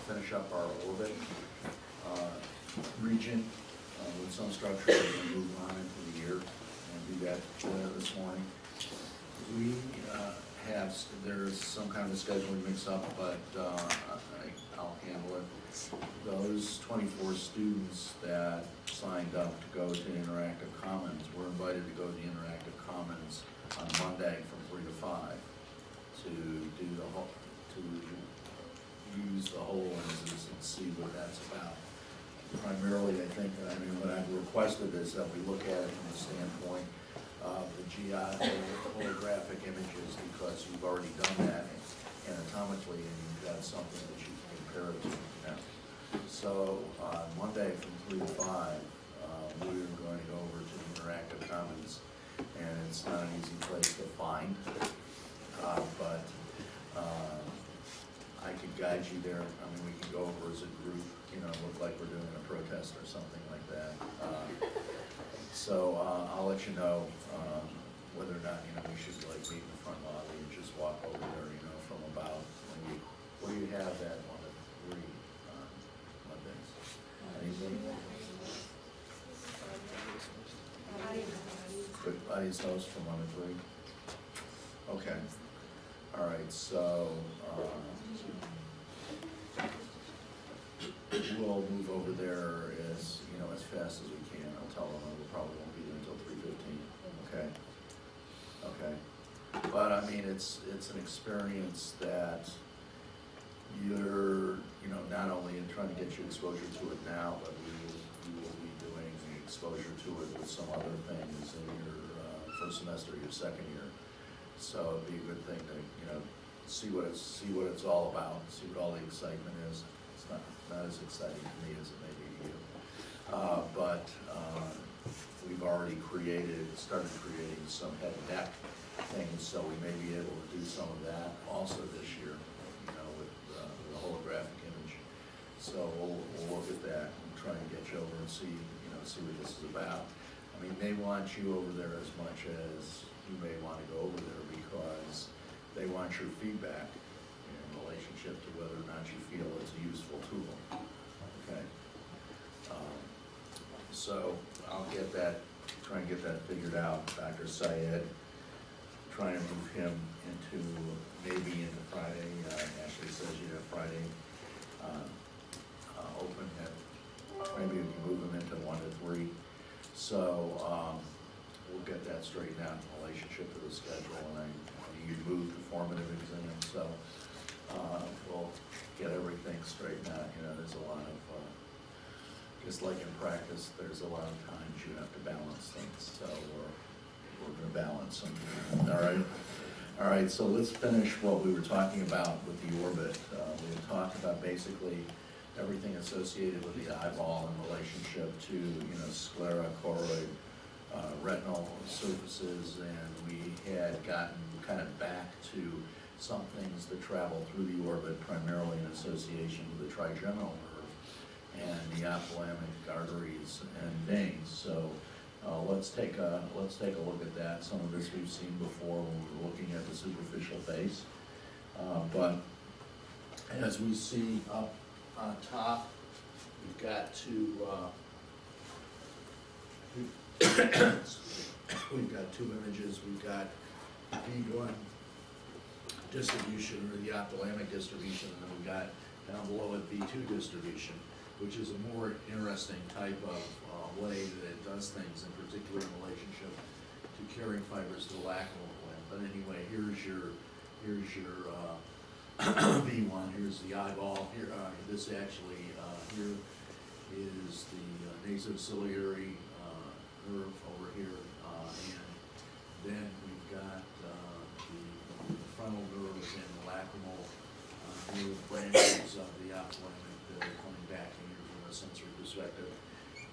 finish up our orbit region with some structure and move on into the year and do that this morning. We there's some kind of a scheduling mix-up, but I'll handle it. Those 24 students that signed up to go to Interactive Commons were invited to go to the Interactive Commons on Monday from 3 to 5 to do the whole, to use the HoloLenses and see what that's about. Primarily, I think, what I've requested is that we look at it from the standpoint of the holographic images, because you've already done that anatomically and you've got something that you can compare it to now. So on Monday from 3 to 5, we're going to go over to Interactive Commons, and it's not an easy place to find, but I could guide you there. We can go over as a group, look like we're doing a protest or something like that. So I'll let you know whether or not, we should meet in the front lobby and just walk over there, from about, what do you have at 1 to 3 on Mondays? Anything? Good buddy's host from 1 to 3? Okay. All right, so we'll move over there as fast as we can. I'll tell them we probably won't be there until 3:15. Okay. Okay. But it's an experience that you're not only in trying to get you exposure to it now, but we will be doing exposure to it with some other things in your first semester, your second year. So it'd be a good thing to see what it's all about, see what all the excitement is. It's not as exciting to me as it may be to you, but we've already started creating some head and neck things, so we may be able to do some of that also this year, with the holographic image. So we'll look at that and try and get you over and see what this is about. They want you over there as much as you may want to go over there, because they want your feedback in relationship to whether or not you feel it's a useful tool. Okay. So I'll try and get that figured out. Dr. Syed, try and move him maybe into Friday. Ashley says you have Friday open. Maybe we can move him into 1 to 3. So we'll get that straightened out in relationship to the schedule, and you moved to formative exam, so we'll get everything straightened out. There's a lot of, just like in practice, there's a lot of times you have to balance things, so we're going to balance them. All right, so let's finish what we were talking about with the orbit. We talked about basically everything associated with the eyeball in relationship to, sclera, choroid, retinal surfaces, and we had gotten kind of back to some things that travel through the orbit, primarily in association with the trigeminal nerve and the ophthalmic arteries and veins. So let's take a look at that. Some of this we've seen before when we were looking at the superficial face, but as we see up on top, we've got we've got two images. We've got B1 distribution, or the ophthalmic distribution, and then we've got down below it B2 distribution, which is a more interesting type of way that it does things, in particular in relationship to carrying fibers to the lacrimal gland. But anyway, here's your V1. Here's the eyeball. Here, this actually here is the nasociliary nerve over here, and then we've got the frontal nerves and the lacrimal nerve branches of the ophthalmic that are coming back in here from a sensory perspective.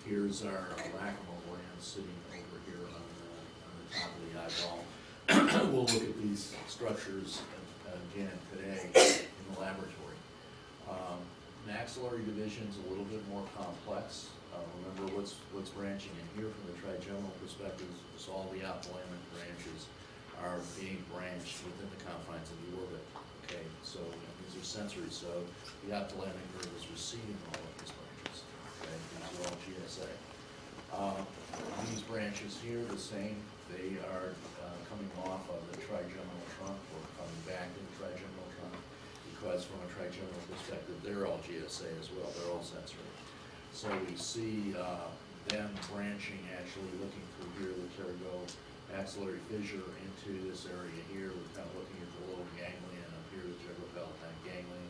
Here's our lacrimal gland sitting over here on the top of the eyeball. We'll look at these structures again today in the laboratory. Maxillary division is a little bit more complex. Remember what's branching in here from the trigeminal perspective is all the ophthalmic branches are being branched within the confines of the orbit. okay? So these are sensory, so the ophthalmic nerve is receiving all of these branches, okay? These are all GSA. These branches here, the same, they are coming off of the trigeminal trunk or coming back in the trigeminal trunk, because from a trigeminal perspective, they're all GSA as well, they're all sensory. So we see them branching, actually looking through here, the pterygomaxillary fissure into this area here. We're kind of looking at the lobe ganglion up here, the pterygopalatine ganglion.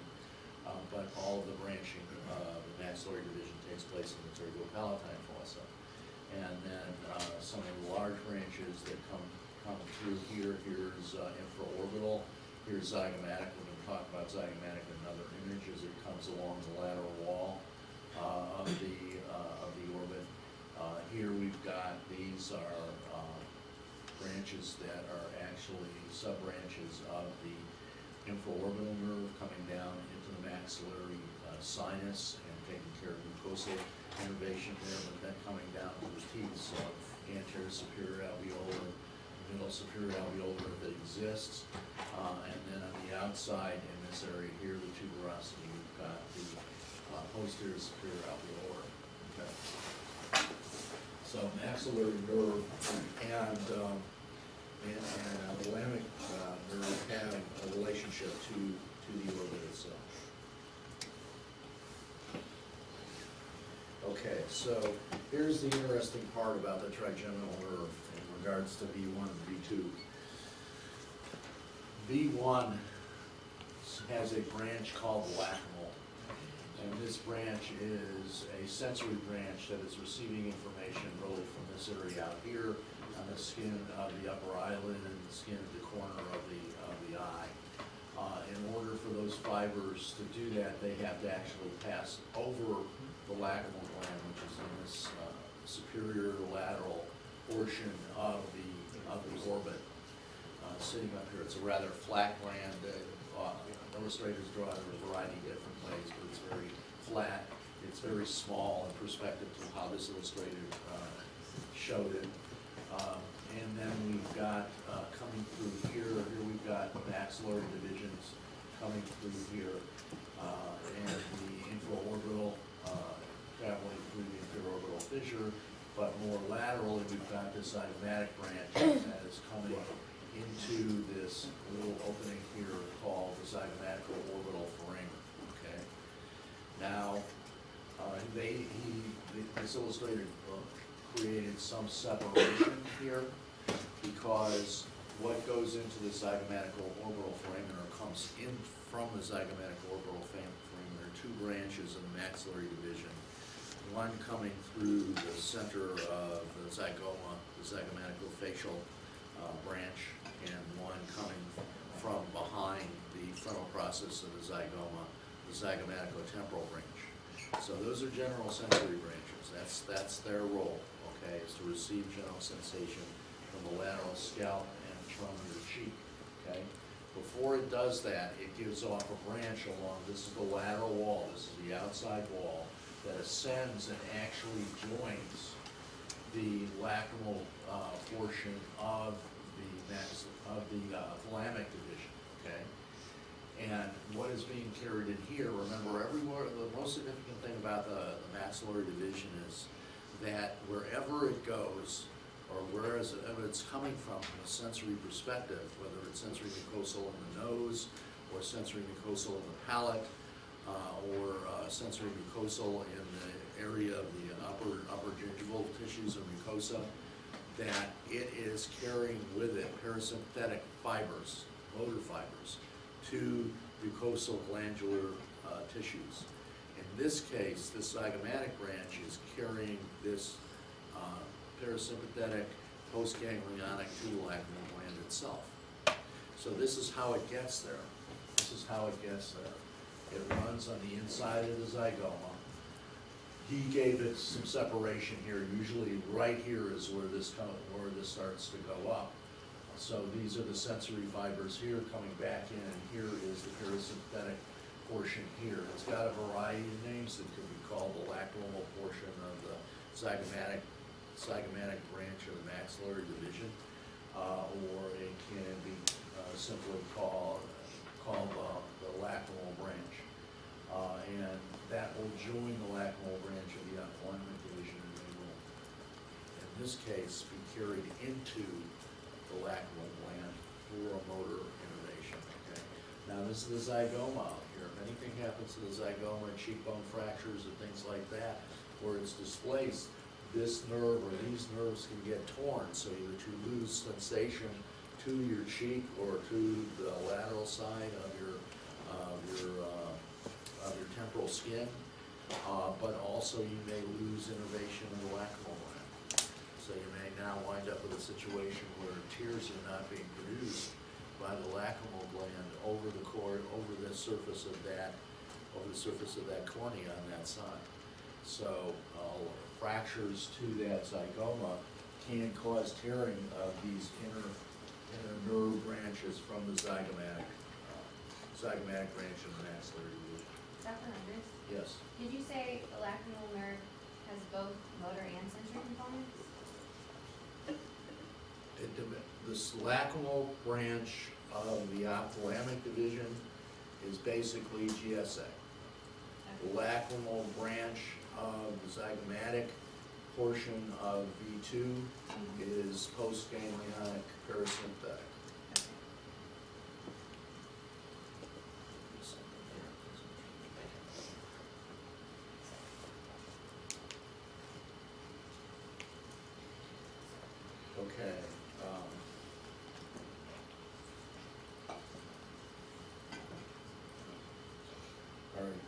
But all of the branching, the maxillary division takes place in the pterygopalatine fossa. And then some of the large branches that come through here, here's infraorbital, here's zygomatic. We're going to talk about zygomatic in another image as it comes along the lateral wall of the orbit. Here we've got, these are branches that are actually sub-branches of the infraorbital nerve coming down into the maxillary sinus and taking care of mucosal innervation there, but then coming down to the teeth, so anterior superior alveolar, middle superior alveolar if it exists, and then on the outside in this area here, the tuberosity, we've got the posterior superior alveolar. Okay. So maxillary nerve and ophthalmic nerve have a relationship to the orbit itself. Okay, so here's the interesting part about the trigeminal nerve in regards to V1 and V2. V1 has a branch called the lacrimal, and this branch is a sensory branch that is receiving information really from this area out here on the skin of the upper eyelid and the skin at the corner of the eye. In order for those fibers to do that, they have to actually pass over the lacrimal gland, which is in this superior lateral portion of the orbit, sitting up here. It's a rather flat gland. Illustrators draw it in a variety of different ways, but it's very flat. It's very small in perspective to how this illustrator showed it. And then we've got coming through here we've got maxillary divisions coming through here, and the infraorbital traveling through the infraorbital fissure, but more laterally we've got this zygomatic branch that is coming into this little opening here called the zygomatical orbital foramen. Okay. Now, this illustrator created some separation here, because what goes into the zygomatical orbital foramen or comes in from the zygomatical orbital foramen, there are two branches of the maxillary division. One coming through the center of the zygoma, the zygomatico-facial branch, and one coming from behind the frontal process of the zygoma, the zygomatico-temporal branch. So those are general sensory branches. That's their role, okay, is to receive general sensation from the lateral scalp and from your cheek, okay? Before it does that, it gives off a branch along, this is the lateral wall, this is the outside wall, that ascends and actually joins the lacrimal portion of the ophthalmic division, okay? And what is being carried in here, remember, everywhere, the most significant thing about the maxillary division is that wherever it goes, or wherever it's coming from a sensory perspective, whether it's sensory mucosal in the nose, or sensory mucosal in the palate, or sensory mucosal in the area of the upper gingival tissues or mucosa, that it is carrying with it parasympathetic fibers, motor fibers, to mucosal glandular tissues. In this case, this zygomatic branch is carrying this parasympathetic postganglionic to the lacrimal gland itself. So this is how it gets there. This is how it gets there. It runs on the inside of the zygoma. He gave it some separation here. Usually right here is where this starts to go up. So these are the sensory fibers here coming back in, and here is the parasympathetic portion here. It's got a variety of names that could be called the lacrimal portion of the zygomatic branch of the maxillary division, or it can be simply called called the lacrimal branch. And that will join the lacrimal branch of the alignment division, and they will, in this case, be carried into the lacrimal gland through a motor innervation, okay? Now, this is the zygoma out here. If anything happens to the zygoma, cheekbone fractures and things like that, where it's displaced, this nerve or these nerves can get torn, so either to lose sensation to your cheek or to the lateral side of your temporal skin, but also you may lose innervation in the lacrimal gland. So you may now wind up with a situation where tears are not being produced by the lacrimal gland over the surface of that cornea on that side. So fractures to that zygoma can cause tearing of these inner nerve branches from the zygomatic branch of the maxillary division. Dr. Andres, Yes. did you say the lacrimal nerve has both motor and sensory components? This lacrimal branch of the ophthalmic division is basically GSA. The lacrimal branch of the zygomatic portion of V2 is postganglionic parasympathetic. Okay. All right.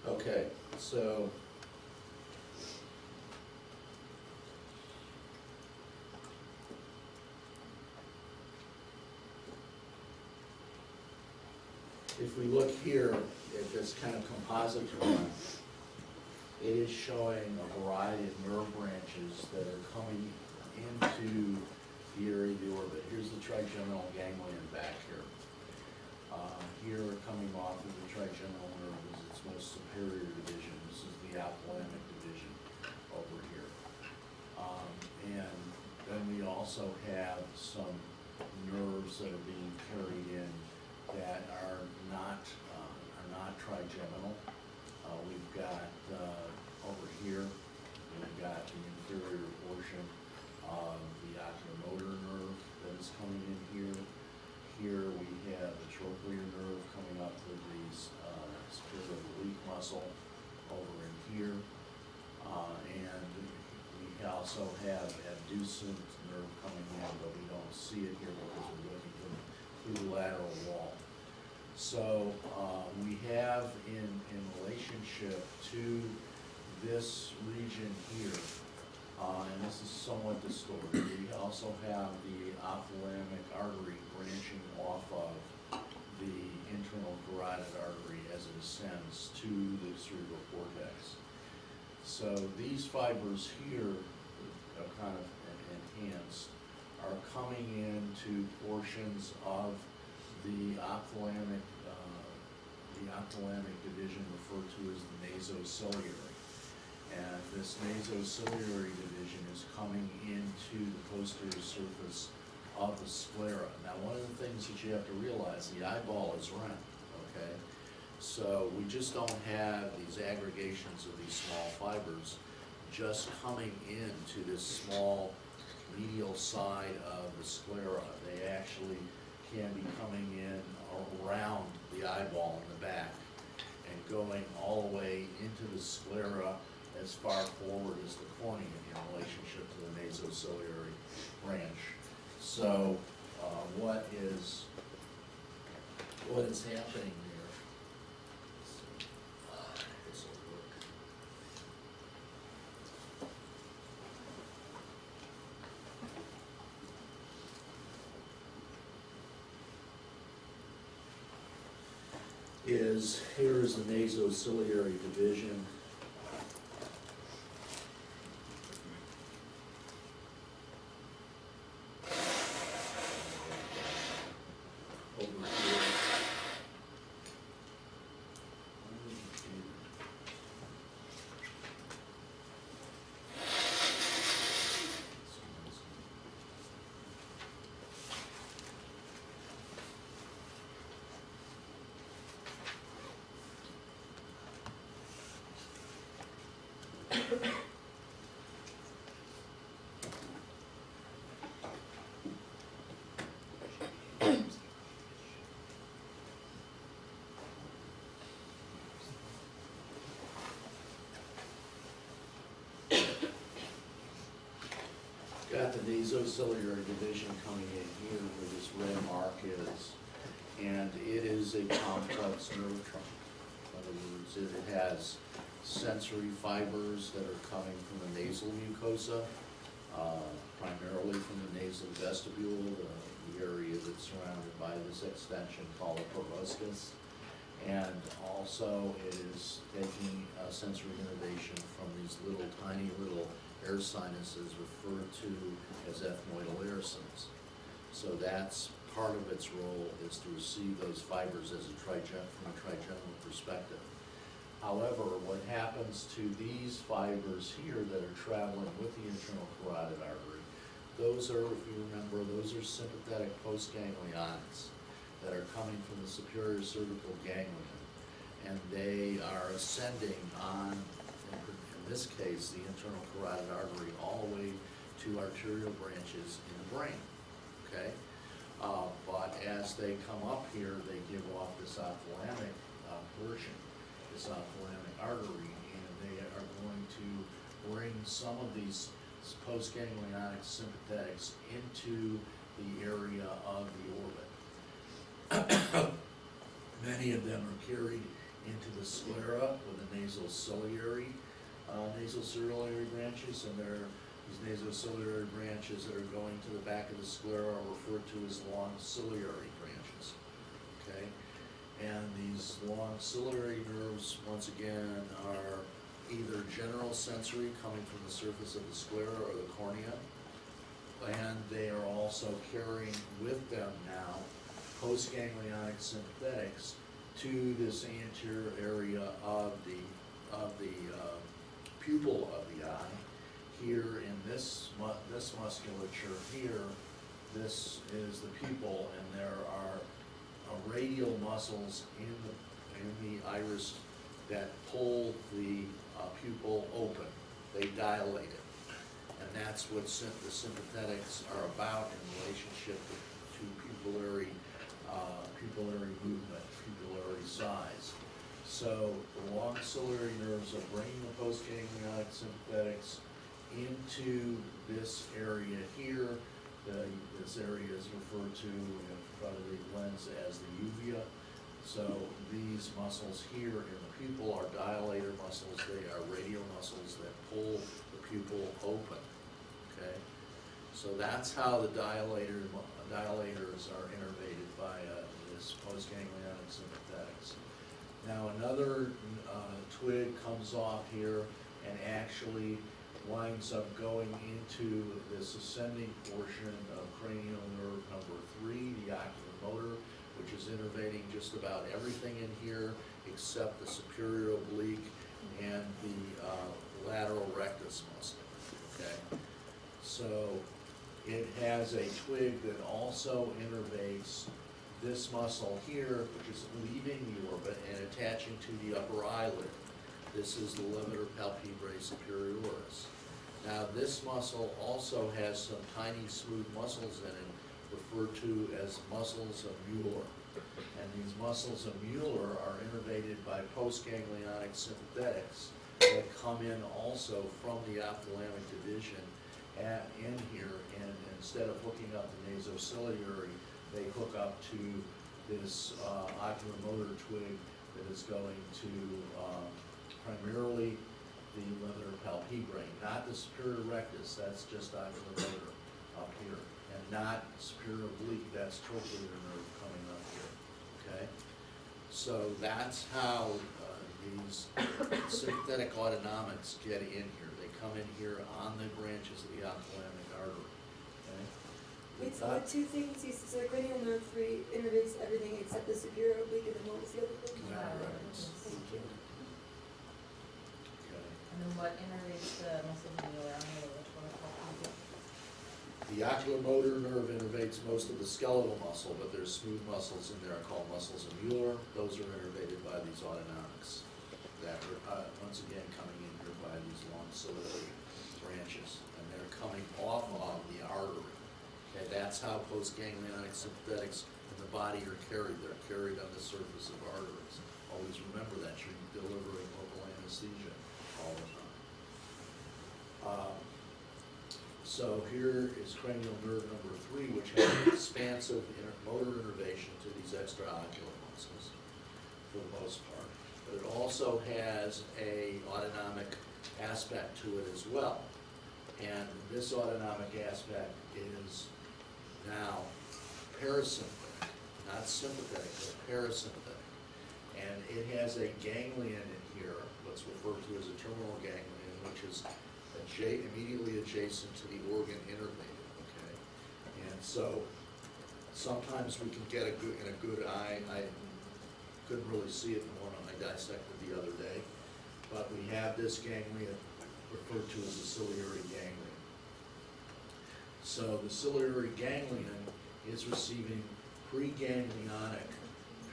Okay, so if we look here at this kind of composite drawing, it is showing a variety of nerve branches that are coming into the area of the orbit. Here's the trigeminal ganglion back here. Here coming off of the trigeminal nerve is its most superior division. This is the ophthalmic division over here. And then we also have some nerves that are being carried in that are not trigeminal. We've got over here, we've got the inferior portion of the oculomotor nerve that is coming in here. Here we have the trochlear nerve coming up with the superior oblique muscle over in here. also have abducent nerve coming in, but we don't see it here because we're looking through the lateral wall. So, we have in relationship to this region here, and this is somewhat distorted, we also have the ophthalmic artery branching off of the internal carotid artery as it ascends to the cerebral cortex. So these fibers here, are kind of enhanced, are coming into portions of the ophthalmic division referred to as the nasociliary. And this nasociliary division is coming into the posterior surface of the sclera. Now, one of the things that you have to realize, the eyeball is round, okay? So we just don't have these aggregations of these small fibers just coming into this small medial side of the sclera. They actually can be coming in around the eyeball in the back and going all the way into the sclera as far forward as the cornea in relationship to the nasociliary branch. So what is happening there? This will work. Here is the nasociliary division. Over here. Got the nasociliary division coming in here where this red mark is, and it is a complex nerve trunk. In other words, it has sensory fibers that are coming from the nasal mucosa, primarily from the nasal vestibule, the area that's surrounded by this extension called the proboscis. And also it is taking sensory innervation from these little, tiny little air sinuses referred to as ethmoidal air sacs. So that's part of its role, is to receive those fibers as a from a trigeminal perspective. However, what happens to these fibers here that are traveling with the internal carotid artery, those are, if you remember, those are sympathetic postganglionics that are coming from the superior cervical ganglion, and they are ascending on, in this case, the internal carotid artery all the way to arterial branches in the brain, okay? But as they come up here, they give off this ophthalmic portion, this ophthalmic artery, and they are going to bring some of these postganglionic sympathetics into the area of the orbit. Many of them are carried into the sclera with the nasociliary branches, and these nasociliary branches that are going to the back of the sclera are referred to as long ciliary branches, okay? And these long ciliary nerves, once again, are either general sensory coming from the surface of the sclera or the cornea, and they are also carrying with them now postganglionic sympathetics to this anterior area of the pupil of the eye. Here in this musculature here, this is the pupil, and there are radial muscles in the iris that pull the pupil open. They dilate it, and that's what the sympathetics are about in relationship to pupillary movement, pupillary size. So the long ciliary nerves are bringing the postganglionic sympathetics into this area here. This area is referred to in front of the lens as the uvea. So these muscles here in the pupil are dilator muscles. They are radial muscles that pull the pupil open, okay? So that's how the dilators are innervated by this postganglionic sympathetics. Now another twig comes off here and actually winds up going into this ascending portion of cranial nerve number 3, the oculomotor, which is innervating just about everything in here except the superior oblique and the lateral rectus muscle, okay? So it has a twig that also innervates this muscle here, which is leaving the orbit and attaching to the upper eyelid. This is the levator palpebrae superioris. Now this muscle also has some tiny smooth muscles in it, referred to as muscles of Mueller. And these muscles of Mueller are innervated by postganglionic sympathetics that come in also from the ophthalmic division in here, and instead of hooking up the nasociliary, they hook up to this oculomotor twig that is going to primarily the levator palpebrae, not the superior rectus, that's just oculomotor up here, and not superior oblique, that's trochlear nerve coming up here, okay? So that's how these sympathetic autonomics get in here. They come in here on the branches of the ophthalmic artery, okay? Wait, so what two things, so the cranial nerve 3 innervates everything except the superior oblique, and then what was the other thing? Cataracts. Thank you. Okay. And then what innervates the muscle of the Mueller? I don't know which one it's called. The oculomotor nerve innervates most of the skeletal muscle, but there's smooth muscles in there called muscles of Mueller. Those are innervated by these autonomics that are, once again, coming in here by these long ciliary branches, and they're coming off of the artery. Okay, that's how postganglionic sympathetics in the body are carried. They're carried on the surface of arteries. Always remember that. You're delivering local anesthesia all the time. So here is cranial nerve number 3, which has an expansive motor innervation to these extraocular muscles for the most part. But it also has a autonomic aspect to it as well. And this autonomic aspect is now parasympathetic, not sympathetic, but parasympathetic. And it has a ganglion in here, what's referred to as a terminal ganglion, which is immediately adjacent to the organ innervated, okay? And so sometimes we can get in a good eye. I couldn't really see it in the one I dissected the other day, but we have this ganglion referred to as the ciliary ganglion. So the ciliary ganglion is receiving preganglionic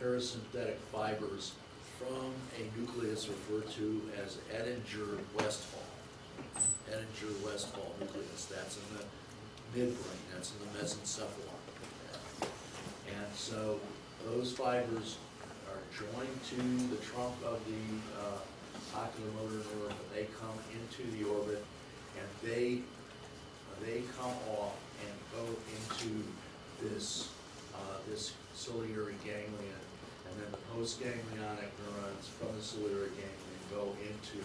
parasympathetic fibers from a nucleus referred to as Edinger-Westphal. Edinger-Westphal nucleus, that's in the midbrain, that's in the mesencephalon. And so those fibers are joined to the trunk of the oculomotor nerve, and they come into the orbit, and they come off and go into this ciliary ganglion, and then the postganglionic neurons from the ciliary ganglion go into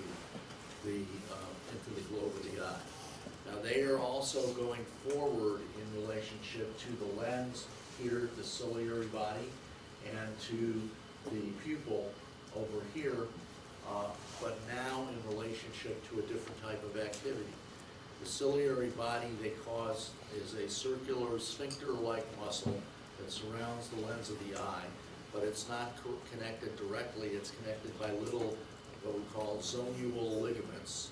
the globe of the eye. Now they are also going forward in relationship to the lens here, the ciliary body, and to the pupil over here, but now in relationship to a different type of activity. The ciliary body they cause is a circular sphincter-like muscle that surrounds the lens of the eye, but it's not connected directly. It's connected by little, what we call zonule ligaments,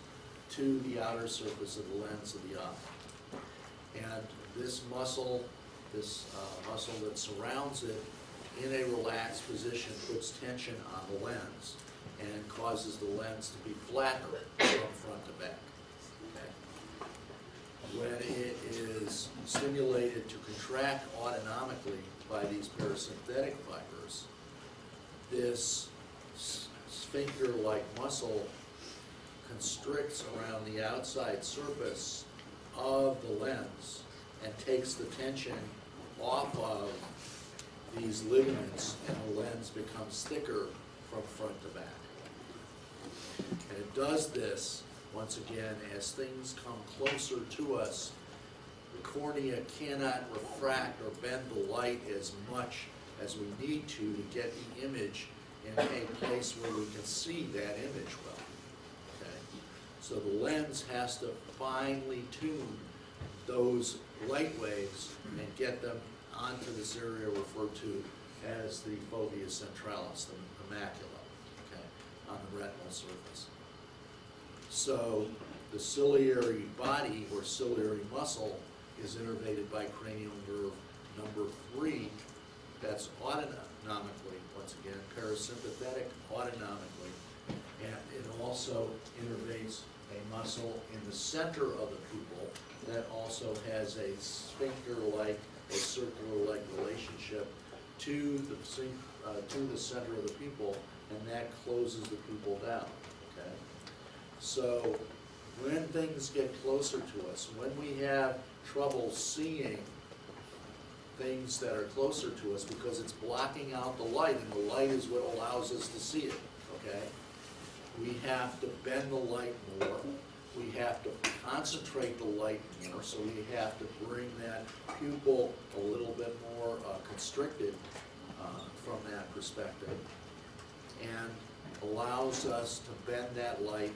to the outer surface of the lens of the eye. And this muscle that surrounds it in a relaxed position puts tension on the lens and causes the lens to be flatter from front to back. Okay? When it is stimulated to contract autonomically by these parasympathetic fibers, this sphincter-like muscle constricts around the outside surface of the lens and takes the tension off of these ligaments, and the lens becomes thicker from front to back. And it does this, once again, as things come closer to us, the cornea cannot refract or bend the light as much as we need to get the image in a place where we can see that image well. Okay? So the lens has to finely tune those light waves and get them onto this area referred to as the fovea centralis, the macula, okay, on the retinal surface. So the ciliary body or ciliary muscle is innervated by cranial nerve number 3. That's autonomically, once again, parasympathetic autonomically, and it also innervates a muscle in the center of the pupil that also has a sphincter-like or circular-like relationship to the center of the pupil, and that closes the pupil down, okay? So when things get closer to us, when we have trouble seeing things that are closer to us because it's blocking out the light, and the light is what allows us to see it, okay? We have to bend the light more. We have to concentrate the light more, so we have to bring that pupil a little bit more constricted from that perspective, and allows us to bend that light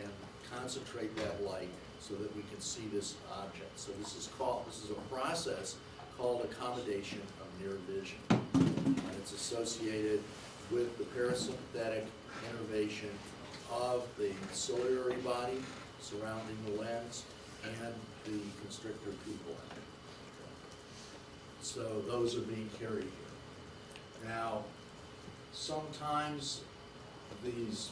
and concentrate that light so that we can see this object. So this is a process called accommodation of near vision, and it's associated with the parasympathetic innervation of the ciliary body surrounding the lens and the constrictor pupil. So those are being carried here. Now, sometimes these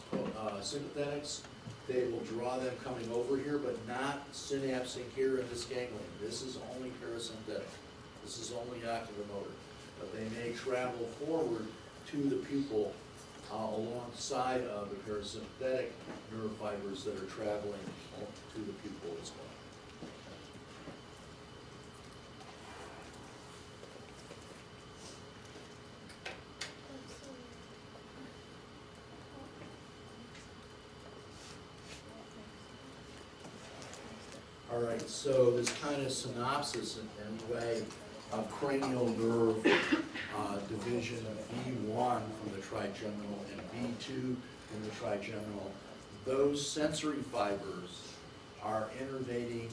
sympathetics, they will draw them coming over here, but not synapsing here in this ganglion. This is only parasympathetic. This is only oculomotor. But they may travel forward to the pupil alongside of the parasympathetic nerve fibers that are traveling to the pupil as well. All right, so this kind of synopsis anyway of cranial nerve division of B1 from the trigeminal and B2 from the trigeminal. Those sensory fibers are innervating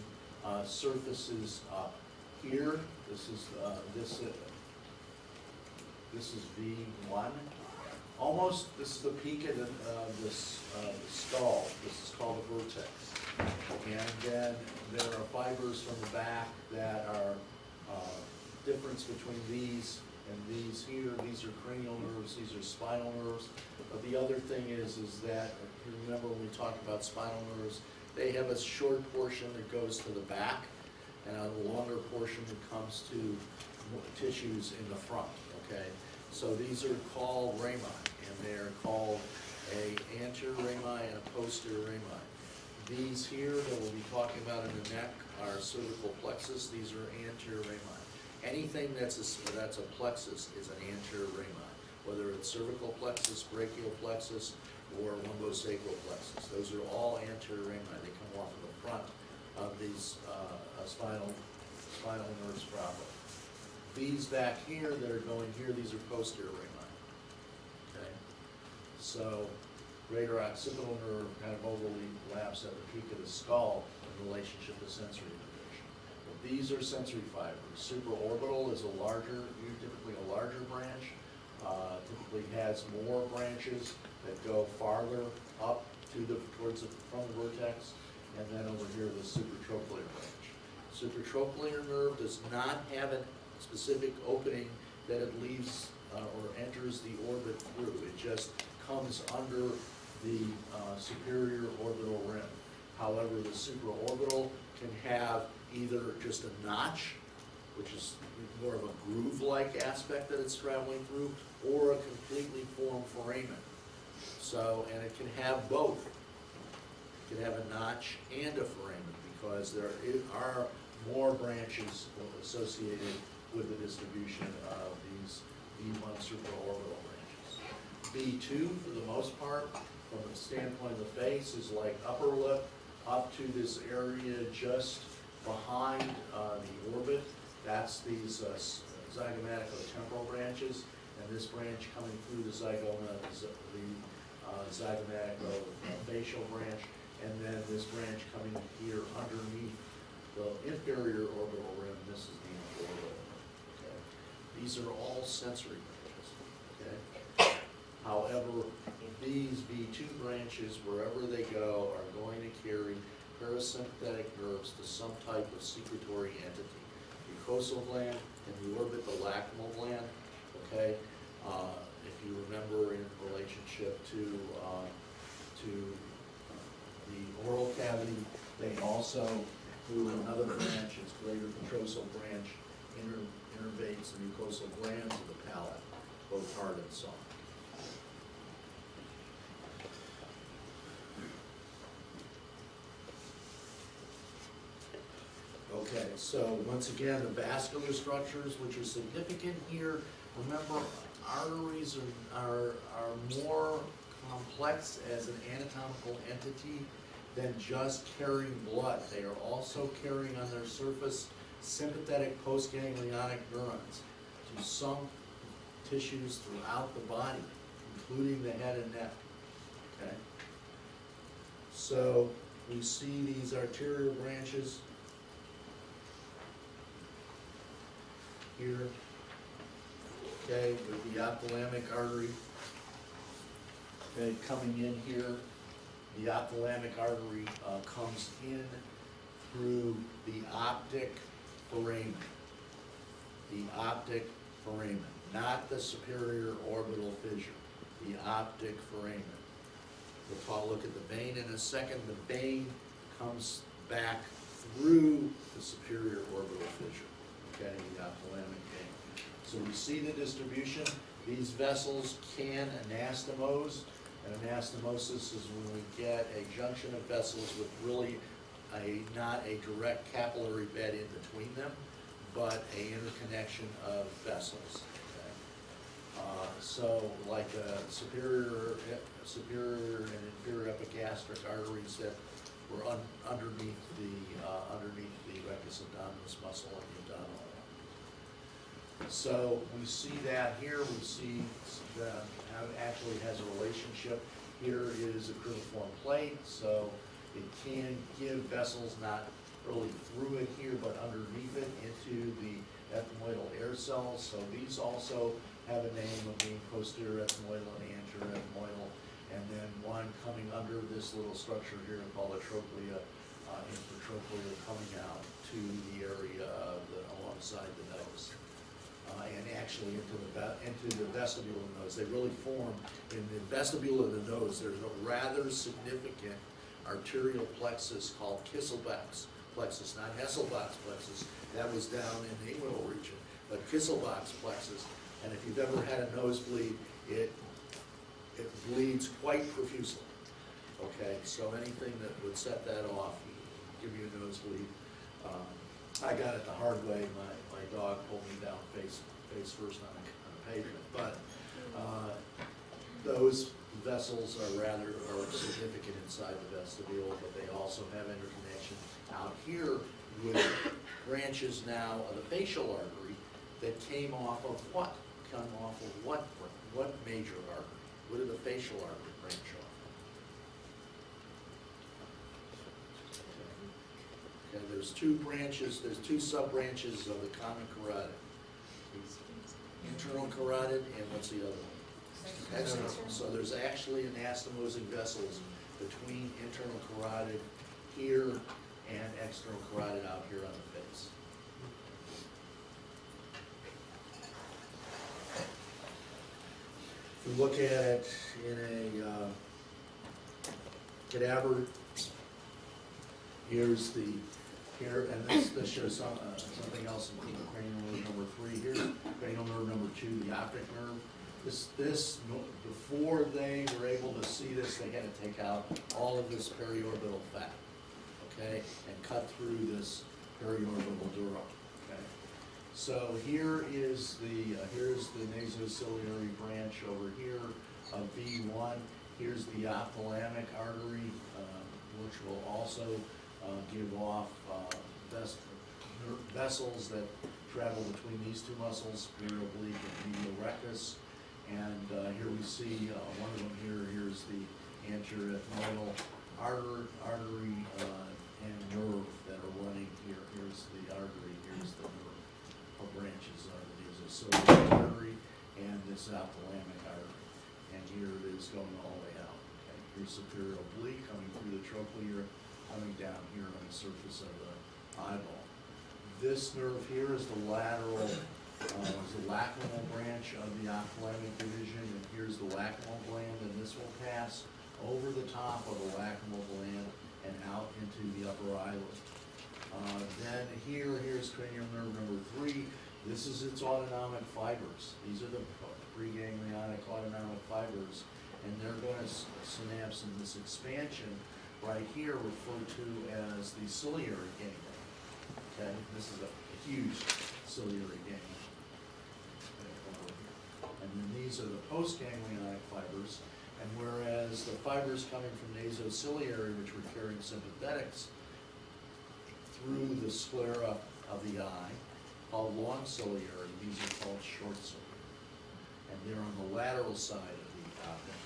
surfaces up here. This is V1. Almost, this is the peak of the skull. This is called the vertex. And then there are fibers from the back that are difference between these and these here. These are cranial nerves, these are spinal nerves. But the other thing is that, if you remember when we talked about spinal nerves, they have a short portion that goes to the back and a longer portion that comes to tissues in the front, okay? So these are called rami, and they're called a anterior rami and a posterior rami. These here that we'll be talking about in the neck are cervical plexus. These are anterior rami. Anything that's a plexus is an anterior rami, whether it's cervical plexus, brachial plexus, or lumbosacral plexus. Those are all anterior rami. They come off of the front of these spinal nerves proper. These back here that are going here, these are posterior rami. Okay, so greater occipital nerve kind of overlaps at the peak of the skull in relationship to sensory innervation. But these are sensory fibers. Supraorbital is typically a larger branch. Typically has more branches that go farther up towards from the vertex, and then over here the supratrochlear branch. Supratrochlear nerve does not have a specific opening that it leaves or enters the orbit through. It just comes under the superior orbital rim. However, the supraorbital can have either just a notch, which is more of a groove-like aspect that it's traveling through, or a completely formed foramen. So, and it can have both. could have a notch and a foramen, because there are more branches associated with the distribution of these B1 supraorbital branches. B2, for the most part, from the standpoint of the face, is like upper lip up to this area just behind the orbit. That's these zygomaticotemporal branches, and this branch coming through the zygoma is the zygomaticofacial branch, and then this branch coming here underneath the inferior orbital rim. This is the orbital. Okay? These are all sensory branches. Okay? However, these B2 branches, wherever they go, are going to carry parasympathetic nerves to some type of secretory entity. Mucosal gland in the orbit, the lacrimal gland. Okay, if you remember, in relationship to the oral cavity, they also through another branch, its greater petrosal branch, innervates the mucosal glands of the palate, both hard and soft. Okay, so once again, the vascular structures which are significant here, remember, arteries are more complex as an anatomical entity than just carrying blood. They are also carrying on their surface sympathetic postganglionic neurons to some tissues throughout the body, including the head and neck. Okay? So we see these arterial branches here, okay, with the ophthalmic artery, okay, coming in here. The ophthalmic artery comes in through the optic foramen. The optic foramen, not the superior orbital fissure, the optic foramen. We'll look at the vein in a second. The vein comes back through the superior orbital fissure, okay, the ophthalmic vein. So we see the distribution. These vessels can anastomose. And anastomosis is when we get a junction of vessels with really not a direct capillary bed in between them, but a interconnection of vessels. Okay? So like superior and inferior epigastric arteries that were underneath the rectus abdominis muscle and the abdominal wall. So we see that here. We see that it actually has a relationship. Here is a cruciform plate, so it can give vessels not really through it here, but underneath it into the ethmoidal air cells. So these also have a name of being posterior ethmoidal and anterior ethmoidal, and then one coming under this little structure here called a trochlea, infratrochlear, coming out to the area of alongside the nose. And actually into the vestibule of the nose. They really form in the vestibule of the nose. There's a rather significant arterial plexus called Kisselbach's plexus, not Hesselbach's plexus. That was down in the inguinal region, but Kisselbach's plexus. And if you've ever had a nosebleed, it bleeds quite profusely. Okay, so anything that would set that off, give you a nosebleed. I got it the hard way. My dog pulled me down face first on a pavement. But those vessels are significant inside the vestibule, but they also have interconnection out here with branches now of the facial artery that came off of what? Come off of what major artery? What did the facial artery branch off? Okay, there's two branches, there's two sub-branches of the common carotid. Internal carotid, and what's the other one? External. So there's actually anastomosing vessels between internal carotid here and external carotid out here on the face. If you look at it in a cadaver, here's the, and this shows something else in cranial nerve number 3. Here's cranial nerve number 2, the optic nerve. Before they were able to see this, they had to take out all of this periorbital fat, okay, and cut through this periorbital dura, okay. So here's the nasociliary branch over here of V1. Here's the ophthalmic artery, which will also give off vessels that travel between these two muscles, superior oblique and medial rectus. And here we see one of them here's the anterior ethmoidal artery and nerve that are running here. Here's the artery, here's the nerve, or branches of it. There's a ciliary artery and this ophthalmic artery. And here it is going all the way out. Okay. Here's superior oblique coming through the trochlear, coming down here on the surface of the eyeball. This nerve here is the lateral, is the lacrimal branch of the ophthalmic division, and here's the lacrimal gland, and this will pass over the top of the lacrimal gland and out into the upper eyelid. Then here's cranial nerve number 3. This is its autonomic fibers. These are the preganglionic autonomic fibers, and they're going to synapse in this expansion right here referred to as the ciliary ganglion. Okay, this is a huge ciliary ganglion. And then these are the postganglionic fibers, and whereas the fibers coming from nasociliary, which were carrying sympathetics through the sclera of the eye, called long ciliary, these are called short ciliary. And they're on the lateral side of the optic.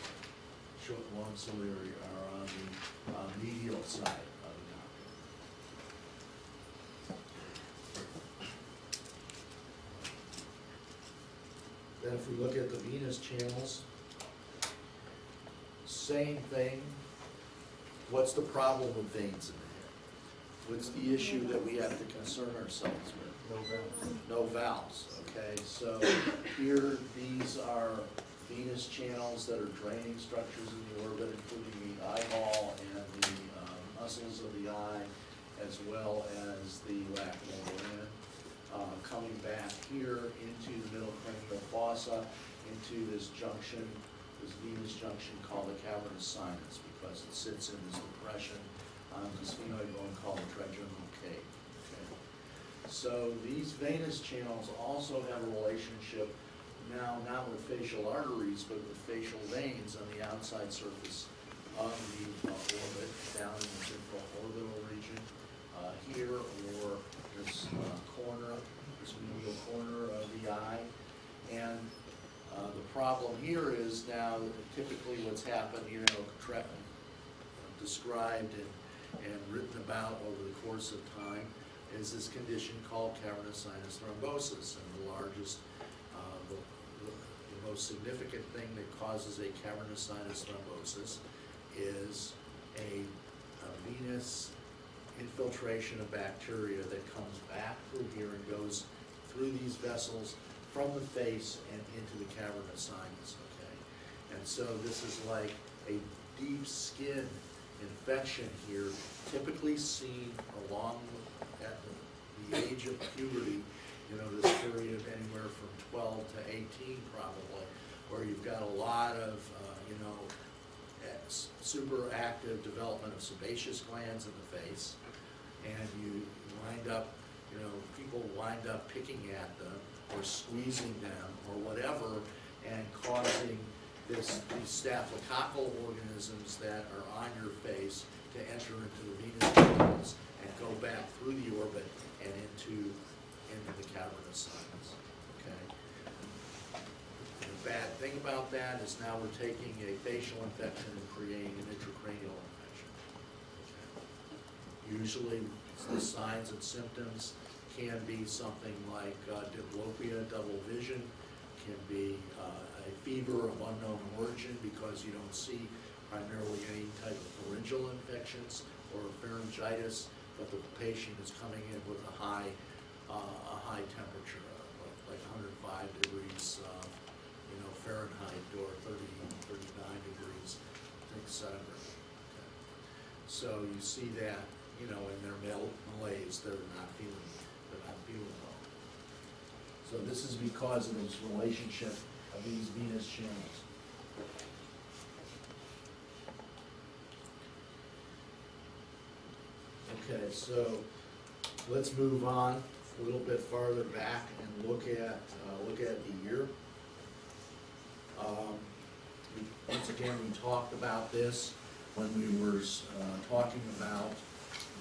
Short long ciliary are on the medial side of the optic. Then if we look at the venous channels, same thing. What's the problem with veins in the head? What's the issue that we have to concern ourselves with? No valves. No valves, okay? So here, these are venous channels that are draining structures in the orbit, including the eyeball and the muscles of the eye, as well as the lacrimal gland. Coming back here into the middle cranial fossa, into this junction, this venous junction called the cavernous sinus, because it sits in this depression on the sphenoid bone called the trigeminal cave. Okay? So these venous channels also have a relationship now not with facial arteries, but with facial veins on the outside surface of the orbit, down in the central orbital region here, or this corner, this medial corner of the eye. And the problem here is now typically what's happened, described and written about over the course of time, is this condition called cavernous sinus thrombosis. And the largest, the most significant thing that causes a cavernous sinus thrombosis is a venous infiltration of bacteria that comes back through here and goes through these vessels from the face and into the cavernous sinus, okay? And so this is like a deep skin infection here, typically seen along at the age of puberty, this period of anywhere from 12 to 18 probably, where you've got a lot of, super active development of sebaceous glands in the face, and you wind up, people wind up picking at them or squeezing them or whatever, and causing these staphylococcal organisms that are on your face to enter into the venous channels and go back through the orbit and into the cavernous sinus. Okay. The bad thing about that is now we're taking a facial infection and creating an intracranial infection. Okay. Usually, the signs and symptoms can be something like diplopia, double vision, can be a fever of unknown origin because you don't see primarily any type of pharyngeal infections or pharyngitis, but the patient is coming in with a high temperature, like 105 degrees Fahrenheit or 39 degrees, centigrade. Okay. So you see that, in their malaise, they're not feeling well. So this is because of this relationship of these venous channels. Okay, so let's move on a little bit farther back and look at the ear. Once again, we talked about this when we were talking about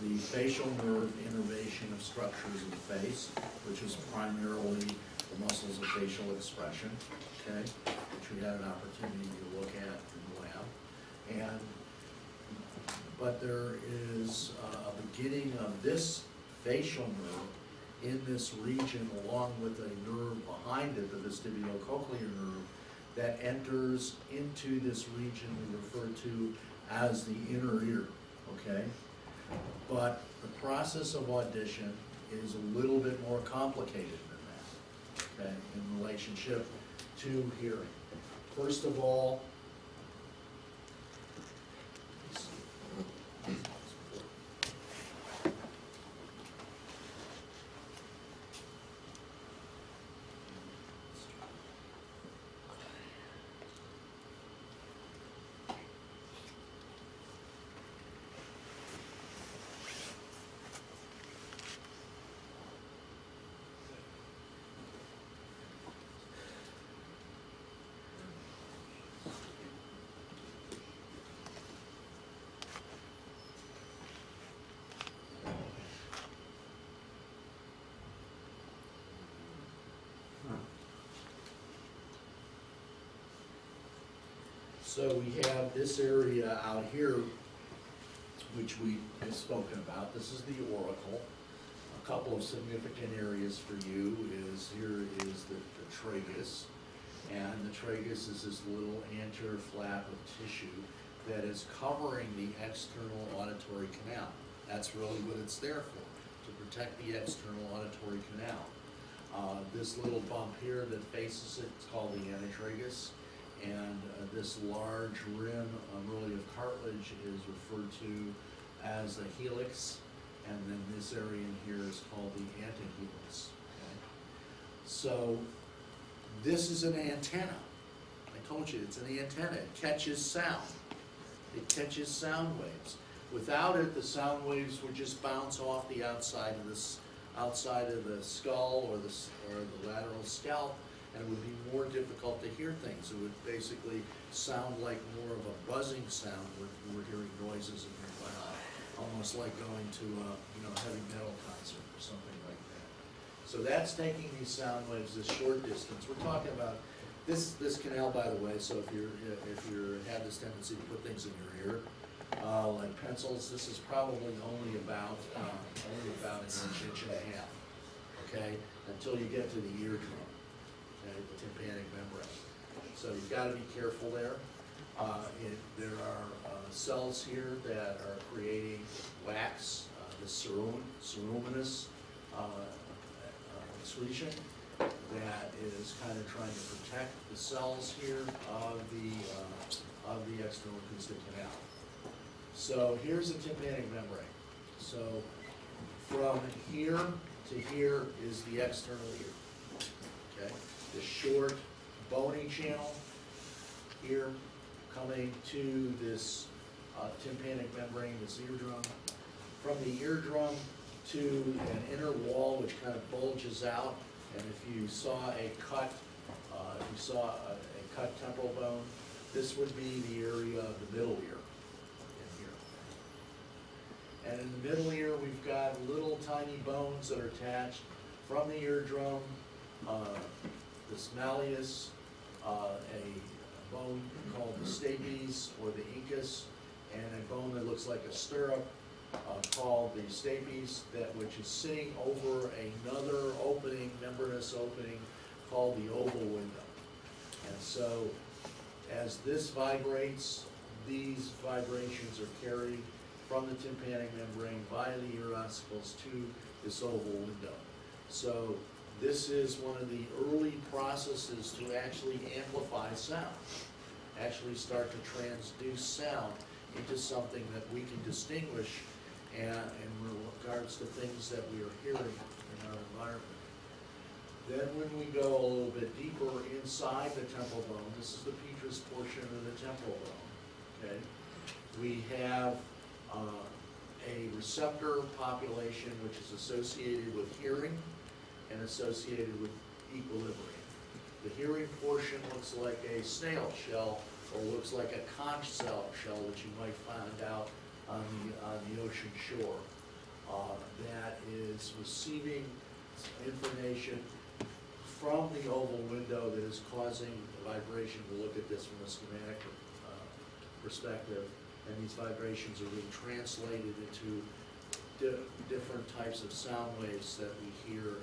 the facial nerve innervation of structures of the face, which is primarily the muscles of facial expression, okay, which we had an opportunity to look at in the lab. But there is a beginning of this facial nerve in this region, along with a nerve behind it, the vestibulocochlear nerve, that enters into this region we refer to as the inner ear, okay? But the process of audition is a little bit more complicated than that, okay, in relationship to hearing. First of all, so we have this area out here, which we have spoken about. This is the auricle. A couple of significant areas for you is here is the tragus. And the tragus is this little anterior flap of tissue that is covering the external auditory canal. That's really what it's there for, to protect the external auditory canal. This little bump here that faces it is called the antetragus. And this large rim really of cartilage is referred to as the helix, and then this area in here is called the antehelix. Okay? So this is an antenna. I told you it's an antenna. It catches sound. It catches sound waves. Without it, the sound waves would just bounce off the outside of the skull or the lateral scalp, and it would be more difficult to hear things. It would basically sound like more of a buzzing sound when we're hearing noises in your mouth, almost like going to a heavy metal concert or something like that. So that's taking these sound waves this short distance. We're talking about this canal, by the way. So if you have this tendency to put things in your ear, like pencils, this is probably only about an inch and a half. Okay, until you get to the eardrum. The tympanic membrane. So you've got to be careful there. There are cells here that are creating wax, the ceruminous excretion that is kind of trying to protect the cells here of the external acoustic canal. So here's the tympanic membrane. So from here to here is the external ear. Okay. The short bony channel here coming to this tympanic membrane, this eardrum. From the eardrum to an inner wall which kind of bulges out, and if you saw a cut temporal bone, this would be the area of the middle ear in here. And in the middle ear, we've got little tiny bones that are attached from the eardrum. This malleus, a bone called the stapes or the incus, and a bone that looks like a stirrup called the stapes, which is sitting over another opening, membranous opening, called the oval window. And so as this vibrates, these vibrations are carried from the tympanic membrane via the ear ossicles to this oval window. So this is one of the early processes to actually amplify sound, actually start to transduce sound into something that we can distinguish in regards to things that we are hearing in our environment. Then when we go a little bit deeper inside the temple bone, this is the petrous portion of the temple bone, okay? We have a receptor population which is associated with hearing and associated with equilibrium. The hearing portion looks like a snail shell or looks like a conch shell that you might find out on the ocean shore. That is receiving information from the oval window that is causing the vibration. We'll look at this from a schematic perspective, and these vibrations are being translated into different types of sound waves that we hear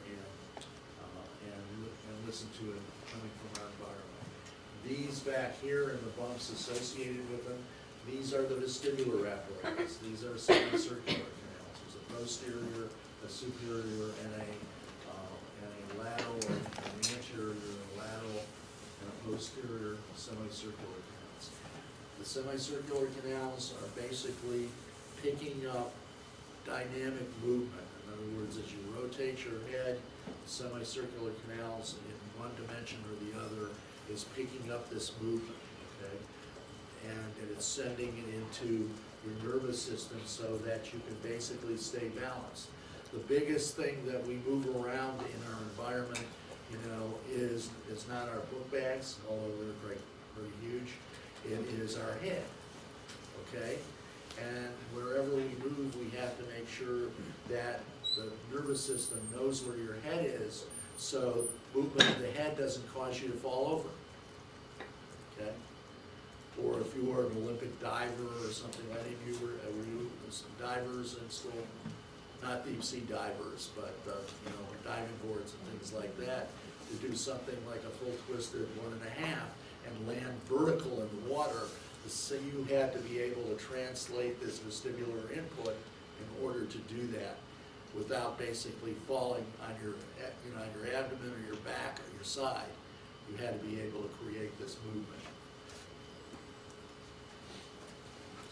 and listen to it coming from our environment. These back here and the bumps associated with them, these are the vestibular apparatus. These are semicircular canals. There's a posterior, a superior, and a lateral, or an anterior, a lateral, and a posterior semicircular canals. The semicircular canals are basically picking up dynamic movement. In other words, as you rotate your head, the semicircular canals in one dimension or the other is picking up this movement, okay? And it's sending it into your nervous system so that you can basically stay balanced. The biggest thing that we move around in our environment, you know, is not our book bags, although they're pretty huge. It is our head, okay? And wherever we move, we have to make sure that the nervous system knows where your head is, so movement of the head doesn't cause you to fall over, okay? Or if you were an Olympic diver or something, any of you were some divers in school, not deep sea divers, but you know, diving boards and things like that, to do something like a full twisted 1.5 and land vertical in the water. So you had to be able to translate this vestibular input in order to do that without basically falling on your, you know, on your abdomen or your back or your side. You had to be able to create this movement.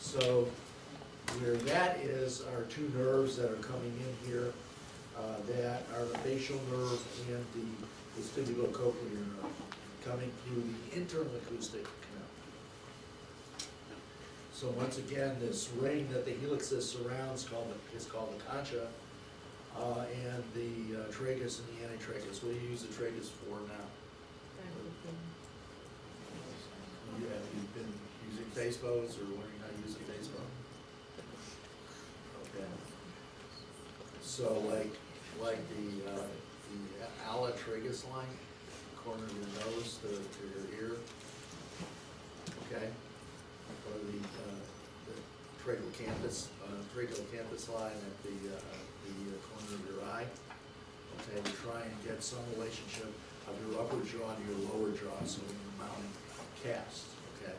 So where that is are two nerves that are coming in here that are the facial nerve and the vestibulocochlear nerve coming through the internal acoustic canal. So once again, this ring that the helixus surrounds is called the concha, and the tragus and the antitragus. What do you use the tragus for now? Have you been using Facebows or learning how to use a Facebook? Okay. So like the ala tragus line, corner of your nose to your ear, okay? Or the tracheocampus line at the corner of your eye, okay? To try and get some relationship of your upper jaw to your lower jaw, so when you're mounting cast, okay?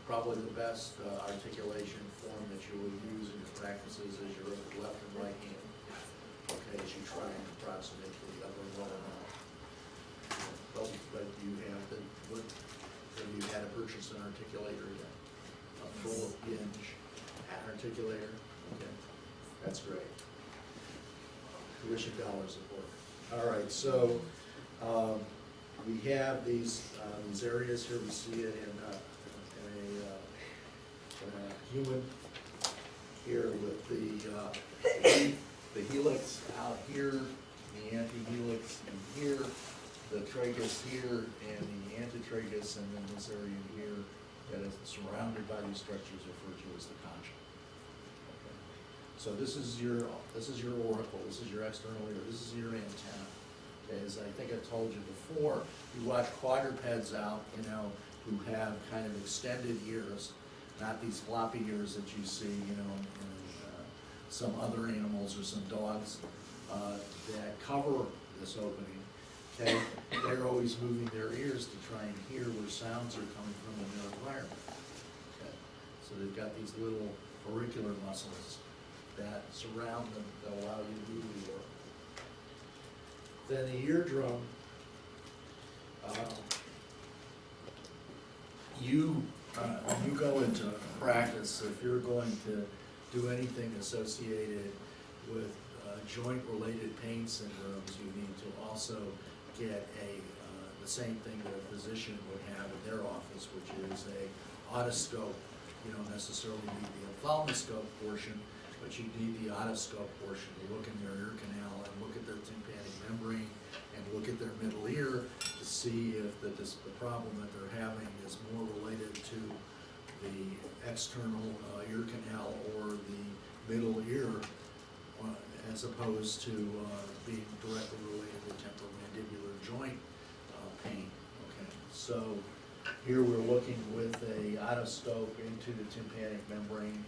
Probably the best articulation form that you will use in your practices is your left and right hand, okay, as you try and approximate to the upper and lower mouth. But you have you had to purchase an articulator yet? A full hinge articulator, okay, that's great. Tuition dollars support. All right, so we have these areas here. We see it in a human here with the helix out here, the antihelix in here, the tragus here, and the antitragus, and then this area here that is surrounded by these structures referred to as the concha. Okay. So this is your auricle, this is your external ear, this is your antenna. Okay, as I think I told you before, you watch quadrupeds out, you know, who have kind of extended ears, not these floppy ears that you see, you know, in some other animals or some dogs that cover this opening. Okay, they're always moving their ears to try and hear where sounds are coming from in their environment. Okay, so they've got these little auricular muscles that surround them that allow you to move the aura. Then the eardrum, when you go into practice, if you're going to do anything associated with joint-related pain syndromes, you need to also get the same thing that a physician would have in their office, which is a otoscope. You don't necessarily need the ophthalmoscope portion, but you need the otoscope portion to look in their ear canal and look at their tympanic membrane and look at their middle ear to see if the problem that they're having is more related to the external ear canal or the middle ear, as opposed to being directly related to temporomandibular joint pain. Okay, so here we're looking with a otoscope into the tympanic membrane,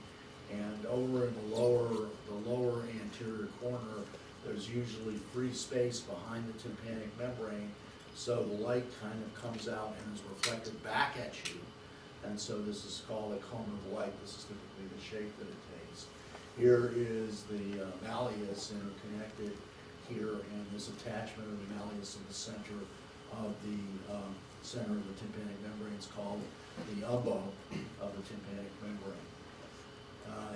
and over in the lower anterior corner, there's usually free space behind the tympanic membrane, so the light kind of comes out and is reflected back at you. And so this is called a cone of light. This is typically the shape that it takes. Here is the malleus interconnected here, and this attachment of the malleus in the center of the tympanic membrane is called the umbo of the tympanic membrane.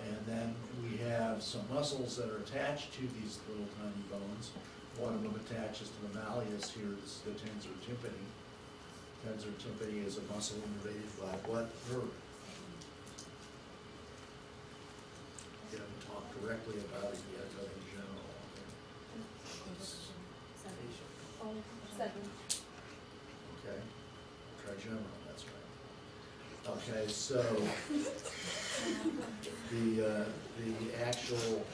And then we have some muscles that are attached to these little tiny bones. One of them attaches to the malleus. Here is the tensor tympani. Tensor tympani is a muscle innervated by what nerve? We haven't talked directly about it yet, but in general. Seven. Okay, trigeminal, that's right. Okay, so the actual